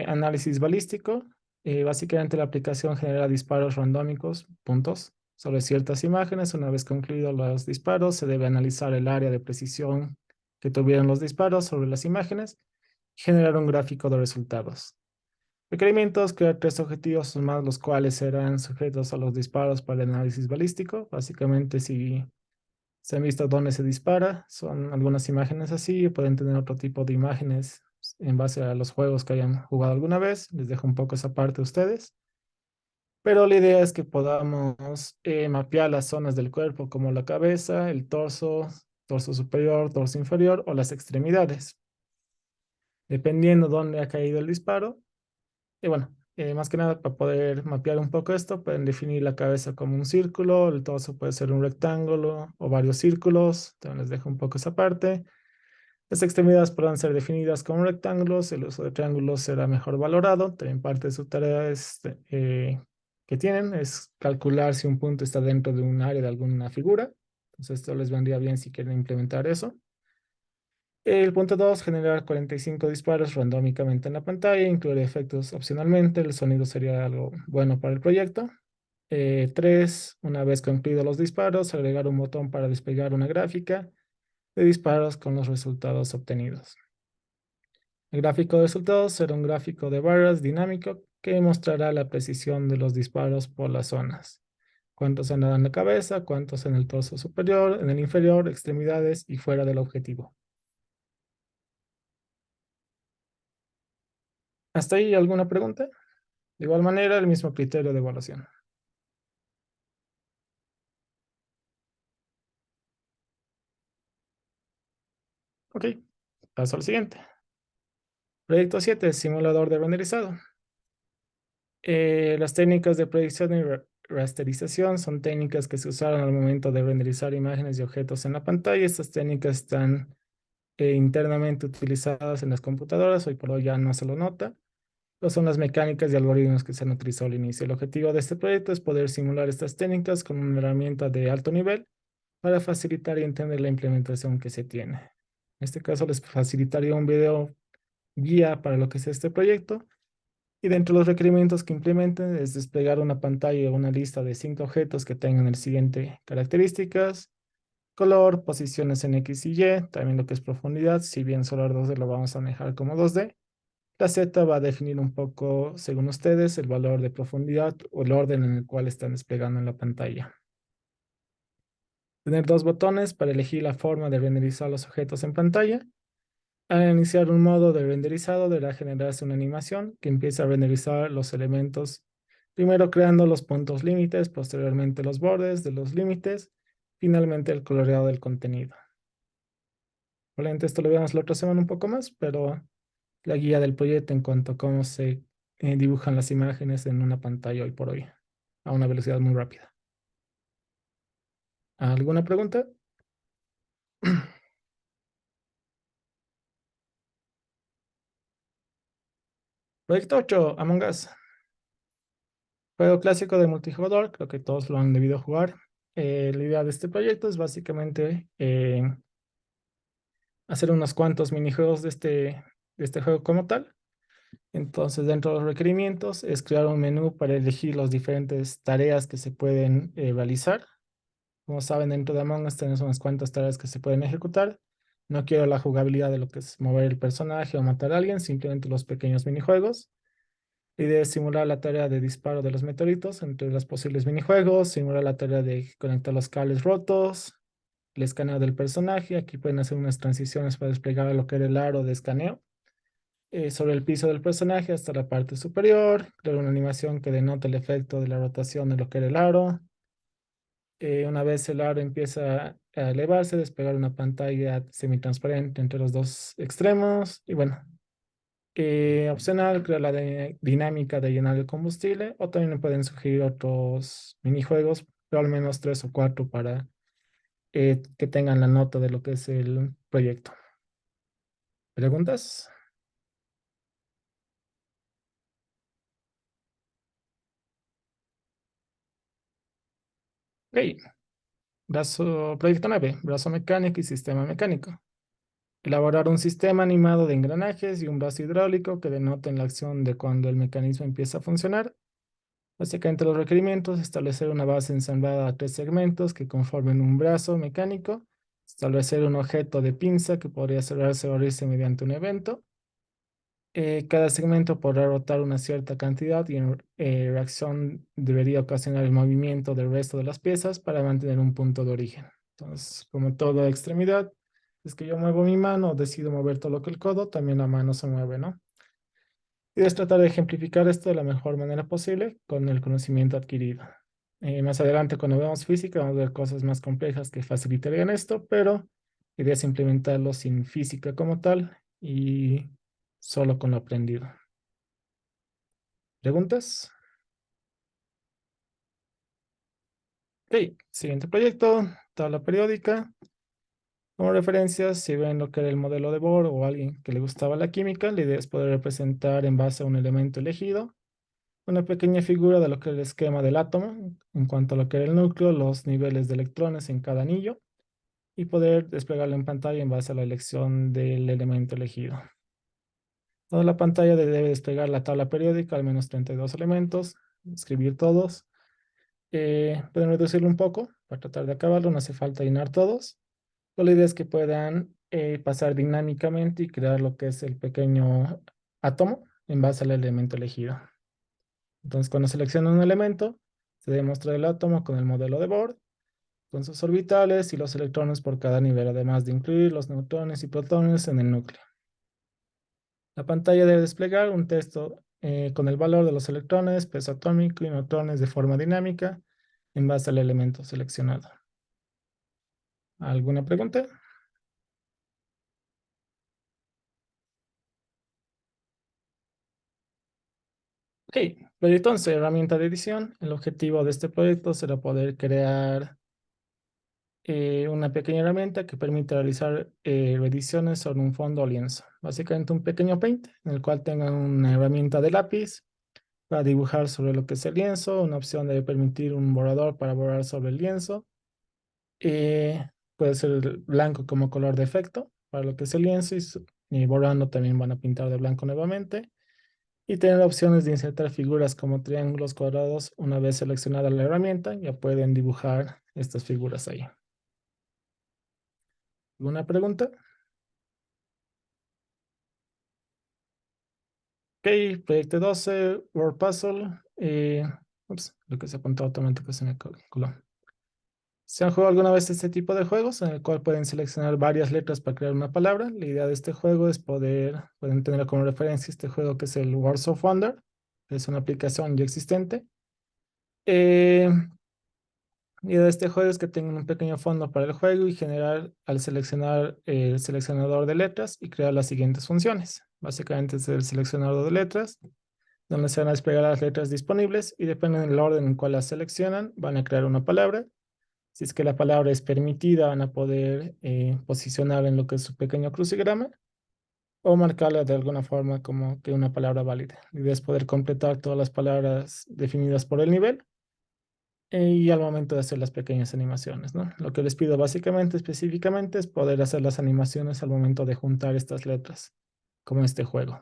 Análisis balístico. Básicamente la aplicación genera disparos randómicos, puntos, sobre ciertas imágenes. Una vez concluidos los disparos, se debe analizar el área de precisión que tuvieron los disparos sobre las imágenes y generar un gráfico de resultados. Requerimientos: crear 3 objetivos más los cuales serán sujetos a los disparos para el análisis balístico. Básicamente, si se han visto dónde se dispara, son algunas imágenes así, pueden tener otro tipo de imágenes en base a los juegos que hayan jugado alguna vez. Les dejo un poco esa parte a ustedes. Pero la idea es que podamos mapear las zonas del cuerpo como la cabeza, el torso, torso superior, torso inferior o las extremidades, dependiendo dónde ha caído el disparo. Y bueno, más que nada para poder mapear un poco esto, pueden definir la cabeza como un círculo, el torso puede ser un rectángulo o varios círculos. También les dejo un poco esa parte. Las extremidades podrán ser definidas como rectángulos, el uso de triángulos será mejor valorado. También parte de su tarea que tienen es calcular si un punto está dentro de un área de alguna figura. Entonces esto les vendría bien si quieren implementar eso. El punto 2, generar 45 disparos randómicamente en la pantalla, incluir efectos opcionalmente, el sonido sería algo bueno para el proyecto. 3, una vez concluidos los disparos, agregar un botón para despegar una gráfica de disparos con los resultados obtenidos. El gráfico de resultados será un gráfico de barras dinámico que mostrará la precisión de los disparos por las zonas. Cuántos han dado en la cabeza, cuántos en el torso superior, en el inferior, extremidades y fuera del objetivo. ¿Hasta ahí alguna pregunta? De igual manera, el mismo criterio de evaluación. Ok, paso al siguiente. Proyecto 7, simulador de renderizado. Las técnicas de proyección y rasterización son técnicas que se usaron al momento de renderizar imágenes y objetos en la pantalla. Estas técnicas están internamente utilizadas en las computadoras, hoy por hoy ya no se lo nota. Pero son las mecánicas y algoritmos que se han utilizado al inicio. El objetivo de este proyecto es poder simular estas técnicas con una herramienta de alto nivel para facilitar y entender la implementación que se tiene. En este caso les facilitaría un video guía para lo que es este proyecto. Y dentro de los requerimientos que implementen es desplegar una pantalla o una lista de 5 objetos que tengan el siguiente características: color, posiciones en X y Y, también lo que es profundidad, si bien solo el 2D lo vamos a manejar como 2D. La Z va a definir un poco, según ustedes, el valor de profundidad o el orden en el cual están desplegando en la pantalla. Tener 2 botones para elegir la forma de renderizar los objetos en pantalla. Al iniciar un modo de renderizado deberá generarse una animación que empiece a renderizar los elementos, primero creando los puntos límites, posteriormente los bordes de los límites, finalmente el coloreado del contenido. Probablemente esto lo veamos la otra semana un poco más, pero la guía del proyecto en cuanto a cómo se dibujan las imágenes en una pantalla hoy por hoy, a una velocidad muy rápida. ¿Alguna pregunta? Proyecto 8, Among Us. Juego clásico de multijugador, creo que todos lo han debido jugar. La idea de este proyecto es básicamente hacer unos cuantos minijuegos de este juego como tal. Entonces, dentro de los requerimientos es crear un menú para elegir las diferentes tareas que se pueden realizar. Como saben, dentro de Among Us tenemos unas cuantas tareas que se pueden ejecutar. No quiero la jugabilidad de lo que es mover el personaje o matar a alguien, simplemente los pequeños minijuegos. La idea es simular la tarea de disparo de los meteoritos entre los posibles minijuegos, simular la tarea de conectar los cables rotos, el escaneo del personaje. Aquí pueden hacer unas transiciones para desplegar lo que era el aro de escaneo sobre el piso del personaje hasta la parte superior, crear una animación que denote el efecto de la rotación de lo que era el aro. Una vez el aro empieza a elevarse, desplegar una pantalla semitransparente entre los dos extremos. Y bueno, opcional, crear la dinámica de llenar el combustible, o también pueden sugerir otros minijuegos, pero al menos 3 o 4 para que tengan la nota de lo que es el proyecto. ¿Preguntas? Ok. Proyecto 9, brazo mecánico y sistema mecánico. Elaborar un sistema animado de engranajes y un brazo hidráulico que denoten la acción de cuando el mecanismo empieza a funcionar. Básicamente los requerimientos: establecer una base ensamblada a 3 segmentos que conformen un brazo mecánico, establecer un objeto de pinza que podría cerrarse o abrirse mediante un evento. Cada segmento podrá rotar una cierta cantidad y en reacción debería ocasionar el movimiento del resto de las piezas para mantener un punto de origen. Entonces, como toda extremidad, es que yo muevo mi mano o decido mover todo lo que el codo, también la mano se mueve, ¿no? Y es tratar de ejemplificar esto de la mejor manera posible con el conocimiento adquirido. Más adelante, cuando veamos física, vamos a ver cosas más complejas que facilitarían esto, pero la idea es implementarlo sin física como tal y solo con lo aprendido. ¿Preguntas? Ok, siguiente proyecto, tabla periódica. Como referencias, si ven lo que era el modelo de Bohr o alguien que le gustaba la química, la idea es poder representar en base a un elemento elegido una pequeña figura de lo que era el esquema del átomo en cuanto a lo que era el núcleo, los niveles de electrones en cada anillo y poder desplegarlo en pantalla en base a la elección del elemento elegido. Toda la pantalla debe desplegar la tabla periódica, al menos 32 elementos, escribir todos. Pueden reducirlo un poco para tratar de acabarlo, no hace falta llenar todos. Pero la idea es que puedan pasar dinámicamente y crear lo que es el pequeño átomo en base al elemento elegido. Entonces, cuando seleccionan un elemento, se demuestra el átomo con el modelo de Bohr, con sus orbitales y los electrones por cada nivel, además de incluir los neutrones y protones en el núcleo. La pantalla debe desplegar un texto con el valor de los electrones, peso atómico y neutrones de forma dinámica en base al elemento seleccionado. ¿Alguna pregunta? Ok, proyecto 11, herramienta de edición. El objetivo de este proyecto será poder crear una pequeña herramienta que permite realizar ediciones sobre un fondo o lienzo. Básicamente un pequeño paint en el cual tengan una herramienta de lápiz para dibujar sobre lo que es el lienzo, una opción de permitir un borrador para borrar sobre el lienzo. Puede ser blanco como color de efecto para lo que es el lienzo y borrando también van a pintar de blanco nuevamente. Y tener opciones de insertar figuras como triángulos cuadrados. Una vez seleccionada la herramienta, ya pueden dibujar estas figuras ahí. ¿Alguna pregunta? Ok, proyecto 12, Word Puzzle. Lo que se apuntó automático se me coló. ¿Se han jugado alguna vez este tipo de juegos en el cual pueden seleccionar varias letras para crear una palabra? La idea de este juego es pueden tener como referencia este juego que es el Words of Wonder, que es una aplicación ya existente. La idea de este juego es que tengan un pequeño fondo para el juego y generar al seleccionar el seleccionador de letras y crear las siguientes funciones. Básicamente es el seleccionador de letras, donde se van a desplegar las letras disponibles y depende del orden en cual las seleccionan, van a crear una palabra. Si es que la palabra es permitida, van a poder posicionar en lo que es su pequeño crucigrama o marcarla de alguna forma como que una palabra válida. La idea es poder completar todas las palabras definidas por el nivel y al momento de hacer las pequeñas animaciones, ¿no? Lo que les pido básicamente, específicamente, es poder hacer las animaciones al momento de juntar estas letras, como en este juego.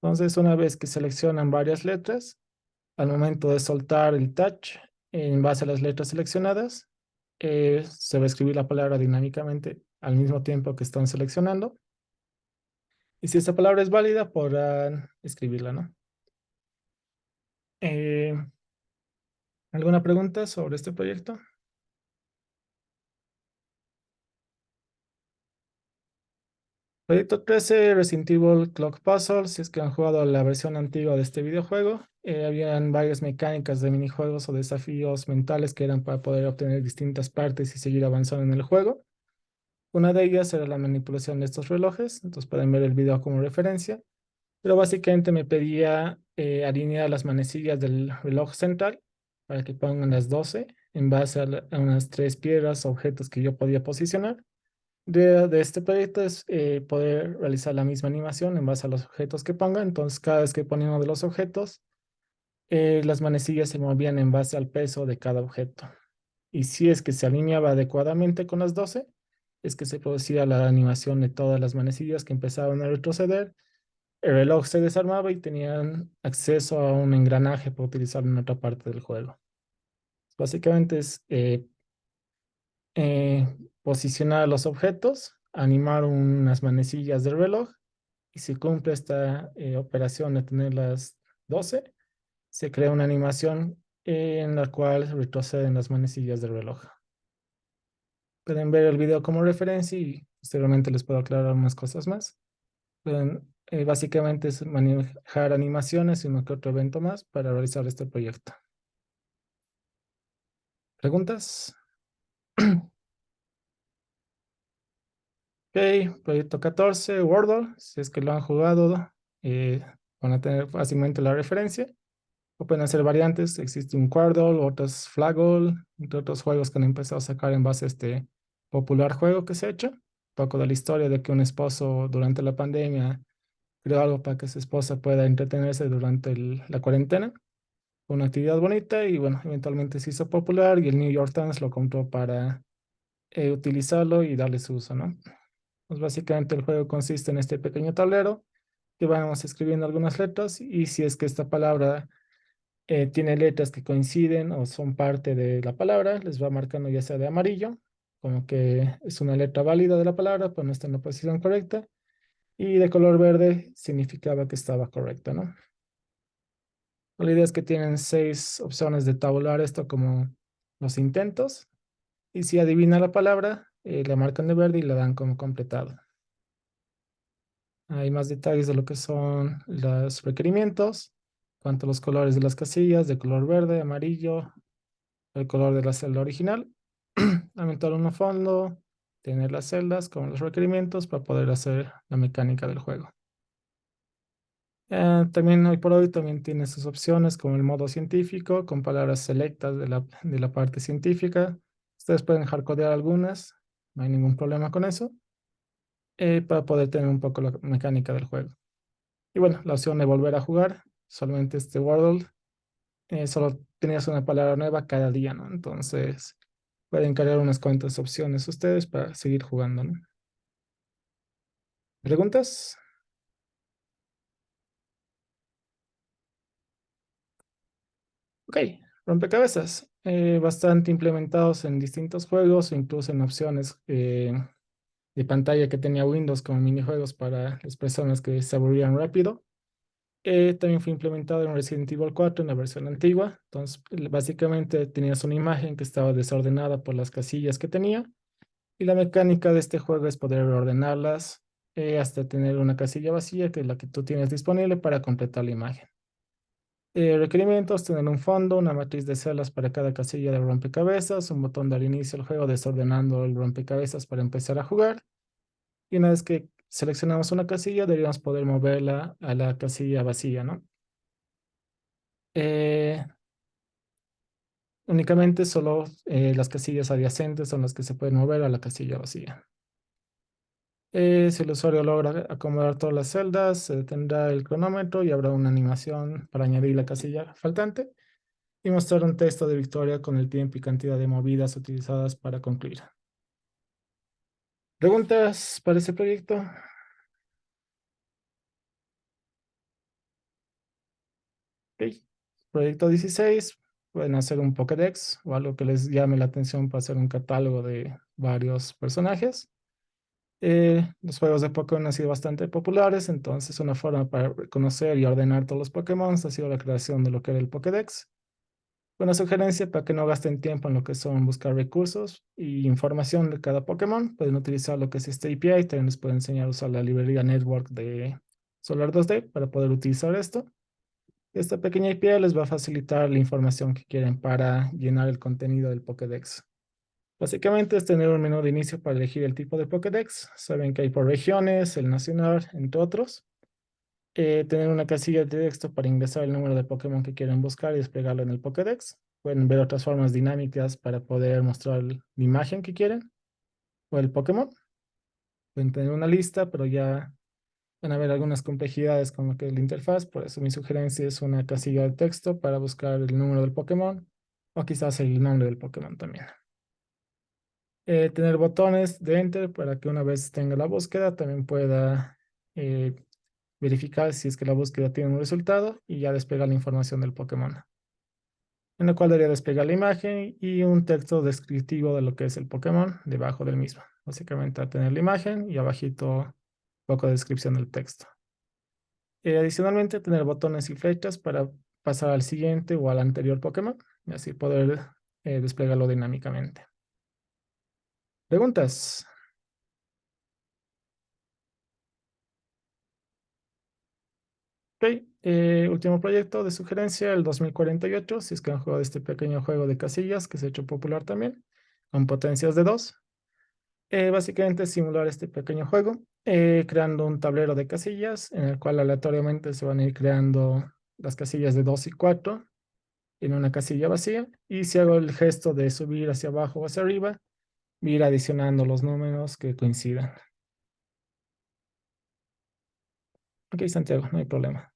Entonces, una vez que seleccionan varias letras, al momento de soltar el touch en base a las letras seleccionadas, se va a escribir la palabra dinámicamente al mismo tiempo que están seleccionando. Y si esa palabra es válida, podrán escribirla, ¿no? ¿Alguna pregunta sobre este proyecto? Proyecto 13, Resident Evil Clock Puzzle. Si es que han jugado la versión antigua de este videojuego, habían varias mecánicas de minijuegos o desafíos mentales que eran para poder obtener distintas partes y seguir avanzando en el juego. Una de ellas era la manipulación de estos relojes, entonces pueden ver el video como referencia. Pero básicamente me pedía alinear las manecillas del reloj central para que pongan las 12 en base a unas 3 piedras o objetos que yo podía posicionar. De este proyecto es poder realizar la misma animación en base a los objetos que ponga. Entonces, cada vez que ponía uno de los objetos, las manecillas se movían en base al peso de cada objeto. Y si es que se alineaba adecuadamente con las 12, es que se producía la animación de todas las manecillas que empezaban a retroceder. El reloj se desarmaba y tenían acceso a un engranaje para utilizarlo en otra parte del juego. Básicamente es posicionar los objetos, animar unas manecillas del reloj y si cumple esta operación de tener las 12, se crea una animación en la cual retroceden las manecillas del reloj. Pueden ver el video como referencia y posteriormente les puedo aclarar unas cosas más. Pueden Básicamente es manejar animaciones y uno que otro evento más para realizar este proyecto. ¿Preguntas? Ok, proyecto 14, Wordle. Si es que lo han jugado, van a tener fácilmente la referencia. O pueden hacer variantes. Existe un Quordle, otros Flaggle, entre otros juegos que han empezado a sacar en base a este popular juego que se ha hecho. Un poco de la historia de que un esposo durante la pandemia creó algo para que su esposa pueda entretenerse durante la cuarentena. Fue una actividad bonita y bueno, eventualmente se hizo popular y el New York Times lo compró para utilizarlo y darle su uso, ¿no? Pues básicamente el juego consiste en este pequeño tablero que vamos escribiendo algunas letras y si es que esta palabra tiene letras que coinciden o son parte de la palabra, les va marcando ya sea de amarillo, como que es una letra válida de la palabra, pero no está en la posición correcta, y de color verde significaba que estaba correcta, ¿no? La idea es que tienen 6 opciones de tabular esto como los intentos, y si adivina la palabra, la marcan de verde y la dan como completado. Hay más detalles de lo que son los requerimientos, cuanto a los colores de las casillas, de color verde, amarillo, el color de la celda original, aumentar un fondo, tener las celdas con los requerimientos para poder hacer la mecánica del juego. También hoy por hoy también tiene sus opciones como el modo científico con palabras selectas de la parte científica. Ustedes pueden hardcodear algunas, no hay ningún problema con eso, para poder tener un poco la mecánica del juego. Y bueno, la opción de volver a jugar, solamente este Wordle, solo tenías una palabra nueva cada día, ¿no? Entonces pueden cargar unas cuantas opciones ustedes para seguir jugando, ¿no? ¿Preguntas? Ok, rompecabezas. Bastante implementados en distintos juegos o incluso en opciones de pantalla que tenía Windows como minijuegos para las personas que se aburrían rápido. También fue implementado en Resident Evil 4 en la versión antigua. Entonces, básicamente tenías una imagen que estaba desordenada por las casillas que tenía. Y la mecánica de este juego es poder ordenarlas hasta tener una casilla vacía, que es la que tú tienes disponible para completar la imagen. Requerimientos, tener un fondo, una matriz de celdas para cada casilla de rompecabezas, un botón de inicio del juego desordenando el rompecabezas para empezar a jugar. Y una vez que seleccionamos una casilla, deberíamos poder moverla a la casilla vacía, ¿no? Eh, Únicamente solo las casillas adyacentes son las que se pueden mover a la casilla vacía. Si el usuario logra acomodar todas las celdas, se detendrá el cronómetro y habrá una animación para añadir la casilla faltante y mostrar un texto de victoria con el tiempo y cantidad de movidas utilizadas para concluir. ¿Preguntas para ese proyecto? Ok. Proyecto 16. Pueden hacer un Pokédex o algo que les llame la atención para hacer un catálogo de varios personajes. Los juegos de Pokémon han sido bastante populares, entonces una forma para conocer y ordenar todos los Pokémon ha sido la creación de lo que era el Pokédex. Una sugerencia para que no gasten tiempo en lo que son buscar recursos y información de cada Pokémon. Pueden utilizar lo que es este API. También les puedo enseñar a usar la librería Network de Solar 2D para poder utilizar esto. Esta pequeña API les va a facilitar la información que quieren para llenar el contenido del Pokédex. Básicamente es tener un menú de inicio para elegir el tipo de Pokédex. Saben que hay por regiones, el nacional, entre otros. Tener una casilla de texto para ingresar el número de Pokémon que quieren buscar y desplegarlo en el Pokédex. Pueden ver otras formas dinámicas para poder mostrar la imagen que quieren o el Pokémon. Pueden tener una lista, pero ya van a haber algunas complejidades con lo que es la interfaz. Por eso mi sugerencia es una casilla de texto para buscar el número del Pokémon o quizás el nombre del Pokémon también. Tener botones de Enter para que una vez tenga la búsqueda también pueda verificar si es que la búsqueda tiene un resultado y ya desplegar la información del Pokémon. En la cual debería desplegar la imagen y un texto descriptivo de lo que es el Pokémon debajo del mismo. Básicamente a tener la imagen y abajito un poco de descripción del texto. Adicionalmente tener botones y flechas para pasar al siguiente o al anterior Pokémon y así poder desplegarlo dinámicamente. ¿Preguntas? Ok, último proyecto de sugerencia, el 2048, si es que han jugado este pequeño juego de casillas que se ha hecho popular también, con potencias de 2. Básicamente es simular este pequeño juego, creando un tablero de casillas en el cual aleatoriamente se van a ir creando las casillas de 2 y 4 en una casilla vacía. Y si hago el gesto de subir hacia abajo o hacia arriba, voy a ir adicionando los números que coincidan. Ok, Santiago, no hay problema.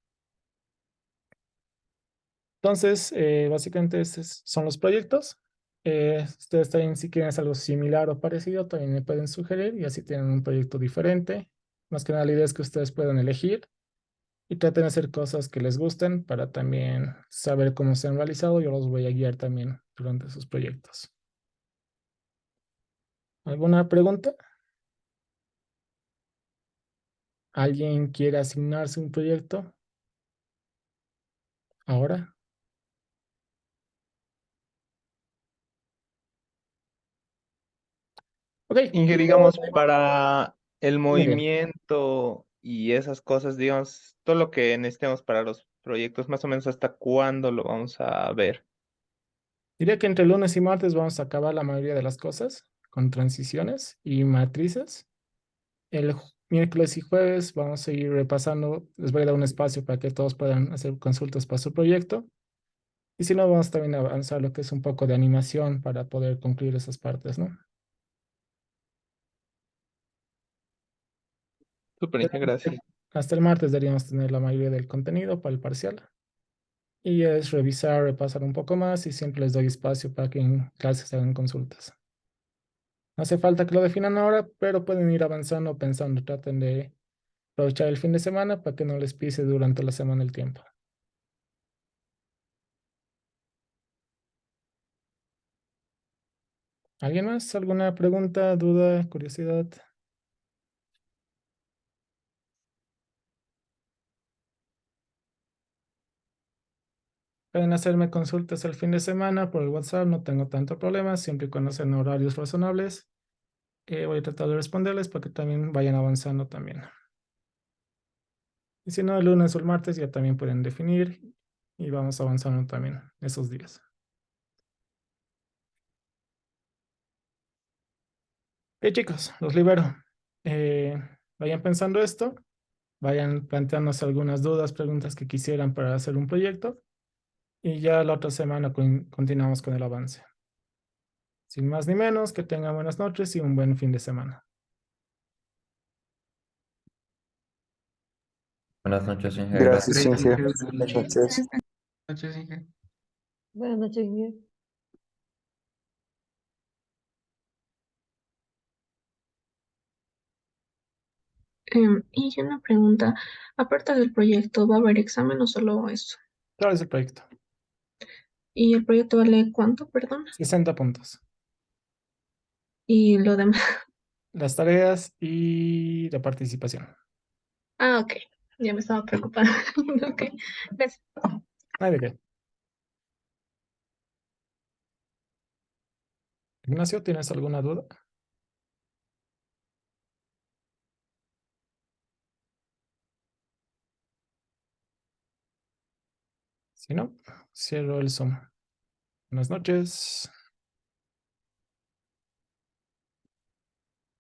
Entonces, básicamente estos son los proyectos. Ustedes también, si quieren algo similar o parecido, también me pueden sugerir y así tienen un proyecto diferente. Más que nada, la idea es que ustedes puedan elegir y traten de hacer cosas que les gusten para también saber cómo se han realizado. Yo los voy a guiar también durante sus proyectos. ¿Alguna pregunta? ¿Alguien quiere asignarse un proyecto ahora? Ok, Inge, digamos, para el dime, dime. movimiento y esas cosas, digamos, todo lo que necesitemos para los proyectos, más o menos hasta cuándo lo vamos a ver. Diría que entre lunes y martes vamos a acabar la mayoría de las cosas con transiciones y matrices. Miércoles y jueves vamos a seguir repasando. Les voy a dar un espacio para que todos puedan hacer consultas para su proyecto. Y si no, vamos también a avanzar lo que es un poco de animación para poder concluir esas partes, ¿no? Súper, Inge, gracias. Hasta el martes deberíamos tener la mayoría del contenido para el parcial. Y es revisar, repasar un poco más y siempre les doy espacio para que en clases hagan consultas. No hace falta que lo definan ahora, pero pueden ir avanzando, pensando, traten de aprovechar el fin de semana para que no les pise durante la semana el tiempo. ¿Alguien más? ¿Alguna pregunta, duda, curiosidad? Pueden hacerme consultas el fin de semana por el WhatsApp, no tengo tanto problema, siempre y cuando sean horarios razonables. Voy a tratar de responderles para que también vayan avanzando también. Y si no, el lunes o el martes ya también pueden definir y vamos avanzando también esos días. Chicos, los libero. Vayan pensando esto, vayan planteándose algunas dudas, preguntas que quisieran para hacer un proyecto y ya la otra semana continuamos con el avance. Sin más ni menos, que tengan buenas noches y un buen fin de semana. Buenas noches, Inge. Gracias. Gracias, Gracias, Inge. Inge. Buenas noches. Noches, Inge. Buenas noches, Miguel. Y una pregunta, aparte del proyecto, ¿va a haber examen o solo eso? Claro, es el proyecto. ¿Y el proyecto vale cuánto, perdón? 60 puntos. Y lo demás. Las tareas y la participación. Ah, ok. Ya me estaba preocupando. Ok, gracias. Ay, ¿de qué? Ignacio, ¿tienes alguna duda? Si no, cierro el Zoom. Buenas noches.